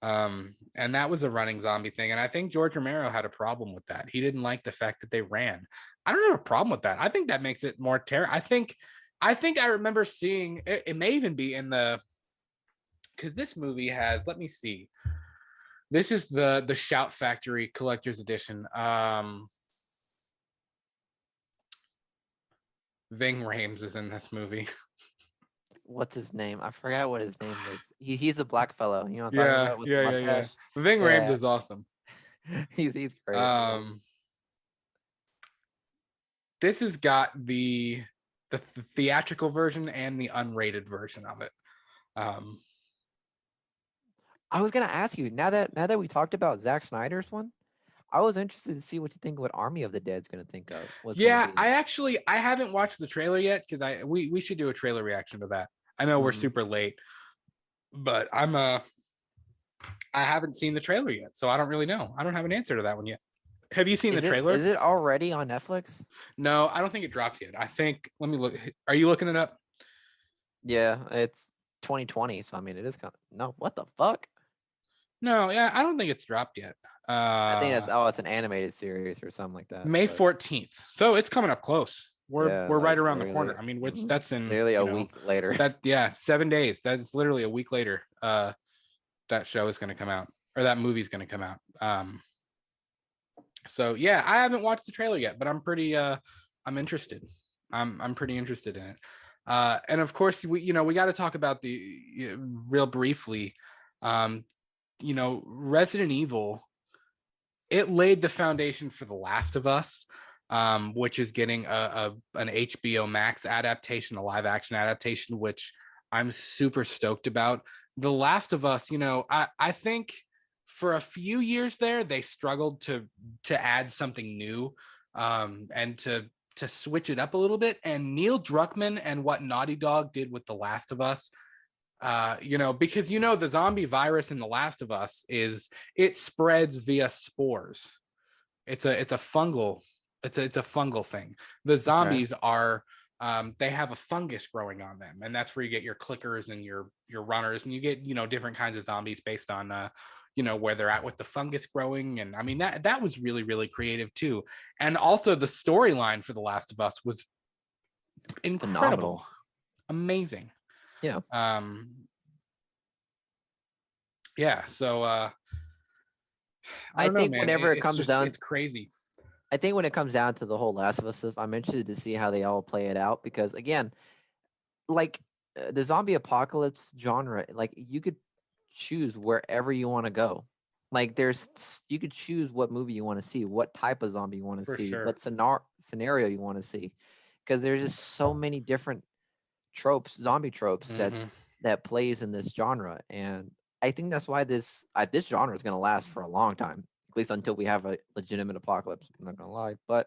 And that was a running zombie thing, and I think George Romero had a problem with that. He didn't like the fact that they ran. I don't have a problem with that. I think that makes it more I think I remember seeing it may even be in the, because this movie has, let me see, this is the Shout Factory collector's edition. Ving Rhames is in this movie. What's his name? I forgot what his name is. He's a black fellow. You know what I'm talking about with the mustache? Yeah. Ving Rhames is awesome. he's great. This has got the theatrical version and the unrated version of it. I was gonna ask you, now that we talked about Zack Snyder's one, I was interested to see what you think what Army of the Dead's gonna think of. I haven't watched the trailer yet, because we should do a trailer reaction to that. I know we're super late, but I haven't seen the trailer yet, so I don't really know. I don't have an answer to that one yet. Have you seen the trailer? Is it already on Netflix? No, I don't think it dropped yet. I think, let me look. Are you looking it up? Yeah, it's 2020, so I mean, it is no. What the fuck? No, yeah, I don't think it's dropped yet. I think it's an animated series or something like that. May 14th, so it's coming up close. We're right around the corner. I mean, that's in nearly a week later. 7 days. That's literally a week later. That show is going to come out, or that movie's going to come out. So yeah, I haven't watched the trailer yet, but I'm pretty I'm interested. I'm pretty interested in it. And of course, we got to talk about the real briefly. Resident Evil, it laid the foundation for The Last of Us, which is getting an HBO Max adaptation, a live action adaptation, which I'm super stoked about. The Last of Us, I think for a few years there, they struggled to add something new, and to switch it up a little bit. And Neil Druckmann and what Naughty Dog did with The Last of Us, because the zombie virus in The Last of Us it spreads via spores. It's a fungal thing. The zombies are they have a fungus growing on them, and that's where you get your clickers and your runners, and you get different kinds of zombies based on where they're at with the fungus growing. And I mean, that was really, really creative too. And also the storyline for The Last of Us was incredible. Phenomenal. Amazing. Yeah. So I think whenever it comes down, it's crazy. I think when it comes down to the whole Last of Us stuff, I'm interested to see how they all play it out, because again, like the zombie apocalypse genre, like you could choose wherever you want to go. Like you could choose what movie you want to see, what type of zombie you want to see, what scenario you want to see, because there's just so many different zombie tropes that plays in this genre. And I think that's why this genre is going to last for a long time, at least until we have a legitimate apocalypse. I'm not going to lie, but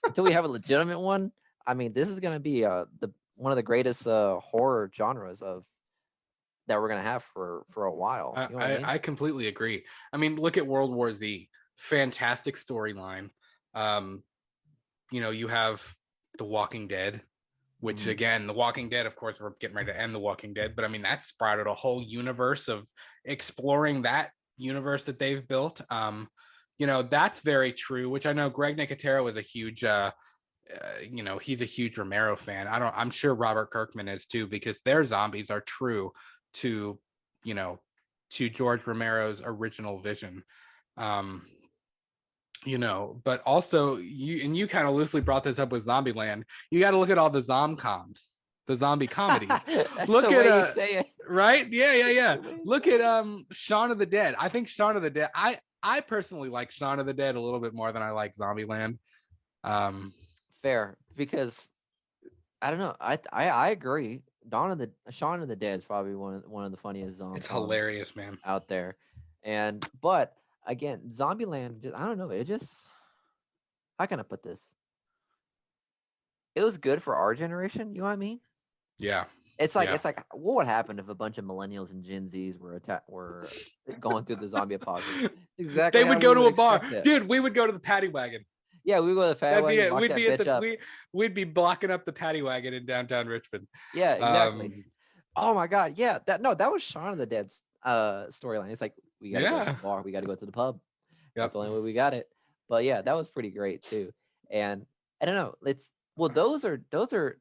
until we have a legitimate one, I mean, this is going to be one of the greatest horror genres that we're going to have for a while. You know what I mean? I completely agree. I mean, look at World War Z. Fantastic storyline. you have The Walking Dead, which again, The Walking Dead, of course, we're getting ready to end The Walking Dead, but I mean, that sprouted a whole universe of exploring that universe that they've built. That's very true, which I know Greg Nicotero is a huge, he's a huge Romero fan. I'm sure Robert Kirkman is too, because their zombies are true to, to George Romero's original vision. But also you kind of loosely brought this up with Zombieland. You got to look at all the zomcoms, the zombie comedies. That's look the at way you say it. Right? Yeah. Look at Shaun of the Dead. I think Shaun of the Dead, I personally like Shaun of the Dead a little bit more than I like Zombieland. Fair, because I don't know. I agree. Shaun of the Dead is probably one of the funniest zombies. It's hilarious, man, out there. But again, Zombieland, I don't know. It just, how can I put this? It was good for our generation. You know what I mean? Yeah. It's like what would happen if a bunch of millennials and Gen Zs were going through the zombie apocalypse? Exactly. They would go to a bar, dude. We would go to the paddy wagon. Yeah, we would go to the paddy wagon. We'd be blocking up the paddy wagon in downtown Richmond. Yeah, exactly. Oh my god, yeah. That was Shaun of the Dead's storyline. It's like, we gotta go to the bar, we gotta go to the pub. Yep. That's the only way we got it. But yeah, that was pretty great too. And I don't know. Those are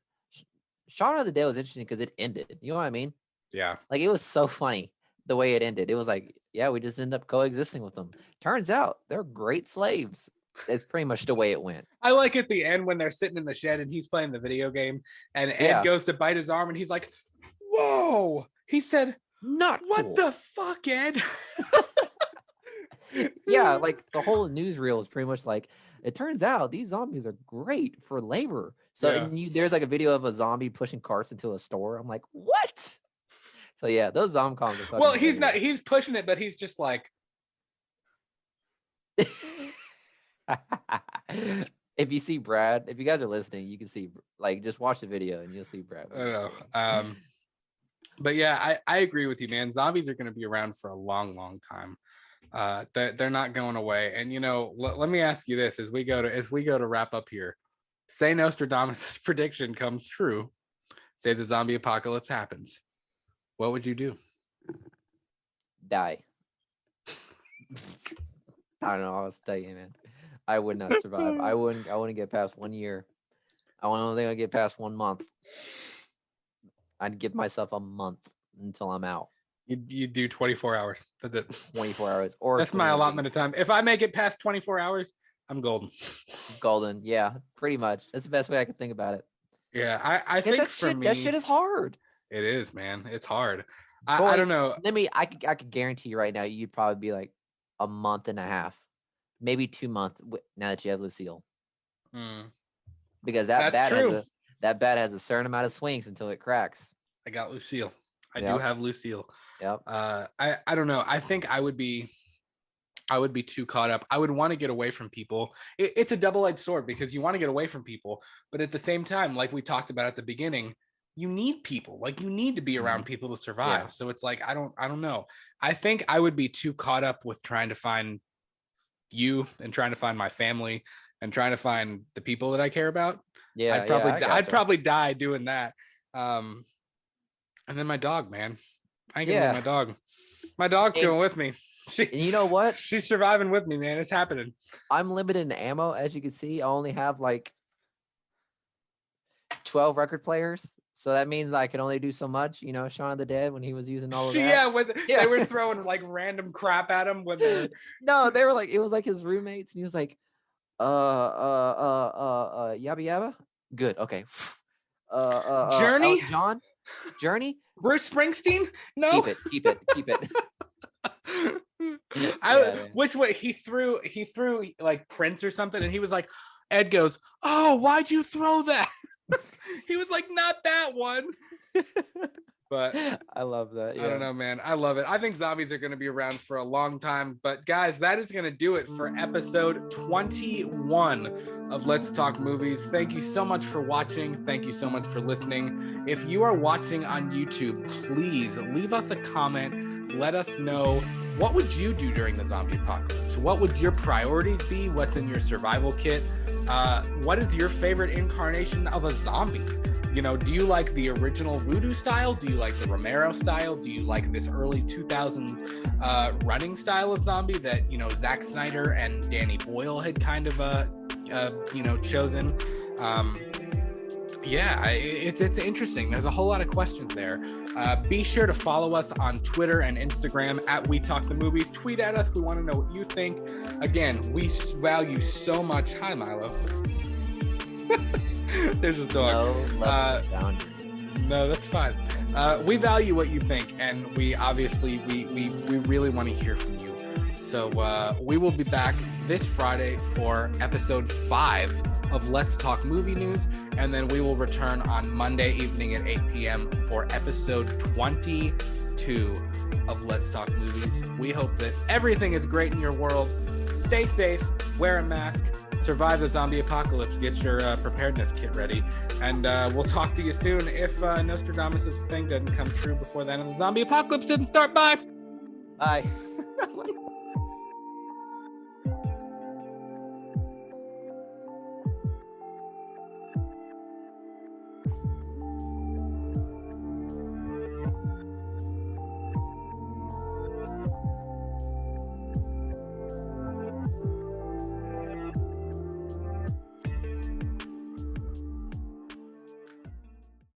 Shaun of the Dead was interesting because it ended. You know what I mean? Yeah. Like, it was so funny the way it ended. It was like, yeah, we just end up coexisting with them. Turns out they're great slaves. That's pretty much the way it went. I like at the end when they're sitting in the shed and he's playing the video game and Ed goes to bite his arm and he's like, whoa. He said, not what cool. The fuck, Ed? Yeah, like the whole newsreel is pretty much like, it turns out these zombies are great for labor. So there's like a video of a zombie pushing carts into a store. I'm like, what? So yeah, those zomcoms are well, he's not, he's pushing it, but he's just like. If you see Brad, if you guys are listening, you can see, like, just watch the video and you'll see Brad. I don't know. But yeah, I agree with you, man. Zombies are going to be around for a long, long time. They're not going away. And let me ask you this as we go to wrap up here. Say Nostradamus' prediction comes true. Say the zombie apocalypse happens. What would you do? Die. I don't know. I was telling you, man. I would not survive. I wouldn't get past 1 year. I don't think I'd get past 1 month. I'd give myself a month until I'm out. You do 24 hours. That's it. 24 hours. Or that's my allotment of time. If I make it past 24 hours, I'm golden. Golden, yeah, pretty much. That's the best way I could think about it. Yeah, I think that shit is hard. It is, man. It's hard. I don't know. I could guarantee you right now, you'd probably be like a month and a half, maybe 2 months now that you have Lucille. Because that bat has a certain amount of swings until it cracks. I got Lucille. I do have Lucille. Yep. I don't know. I think I would be too caught up. I would want to get away from people. It's a double-edged sword because you want to get away from people, but at the same time, like we talked about at the beginning, you need people. Like, you need to be around people to survive. Yeah. So it's like, I don't know. I think I would be too caught up with trying to find you and trying to find my family and trying to find the people that I care about. Yeah, I'd probably die doing that. And then my dog, man. I ain't gonna leave my dog. My dog's going with me. And you know what? She's surviving with me, man. It's happening. I'm limited in ammo. As you can see, I only have like 12 record players. So that means I can only do so much. Shaun of the Dead, when he was using all of that. They were throwing like random crap at him when they were... No, they were like, it was like his roommates, and he was like, yabba yabba. Good, okay. Journey? John? Journey? Bruce Springsteen? No. Keep it. Which way he threw like Prince or something, and he was like, Ed goes, oh, why'd you throw that? He was like, not that one. But I love that. Yeah. I don't know, man. I love it. I think zombies are going to be around for a long time. But guys, that is going to do it for episode 21 of Let's Talk Movies. Thank you so much for watching. Thank you so much for listening. If you are watching on YouTube, please leave us a comment. let us know, what would you do during the zombie apocalypse? What would your priorities be? What's in your survival kit? What is your favorite incarnation of a zombie? You know, do you like the original Voodoo style? Do you like the Romero style? Do you like this early 2000s running style of zombie that, you know, Zack Snyder and Danny Boyle had kind of, you know, chosen? Yeah, it's interesting. There's a whole lot of questions there. Be sure to follow us on Twitter and Instagram at We Talk the Movies. Tweet at us. We want to know what you think. Again, we value so much. Hi, Milo. There's his dog. No, that's fine. We value what you think, and we obviously we really want to hear from you. So we will be back this Friday for episode 5 of Let's Talk Movie News, and then we will return on Monday evening at 8 p.m. for episode 22 of Let's Talk Movies. We hope that everything is great in your world. Stay safe, wear a mask, survive the zombie apocalypse, get your preparedness kit ready, and we'll talk to you soon if Nostradamus' thing doesn't come true before then and the zombie apocalypse didn't start. Bye! Bye.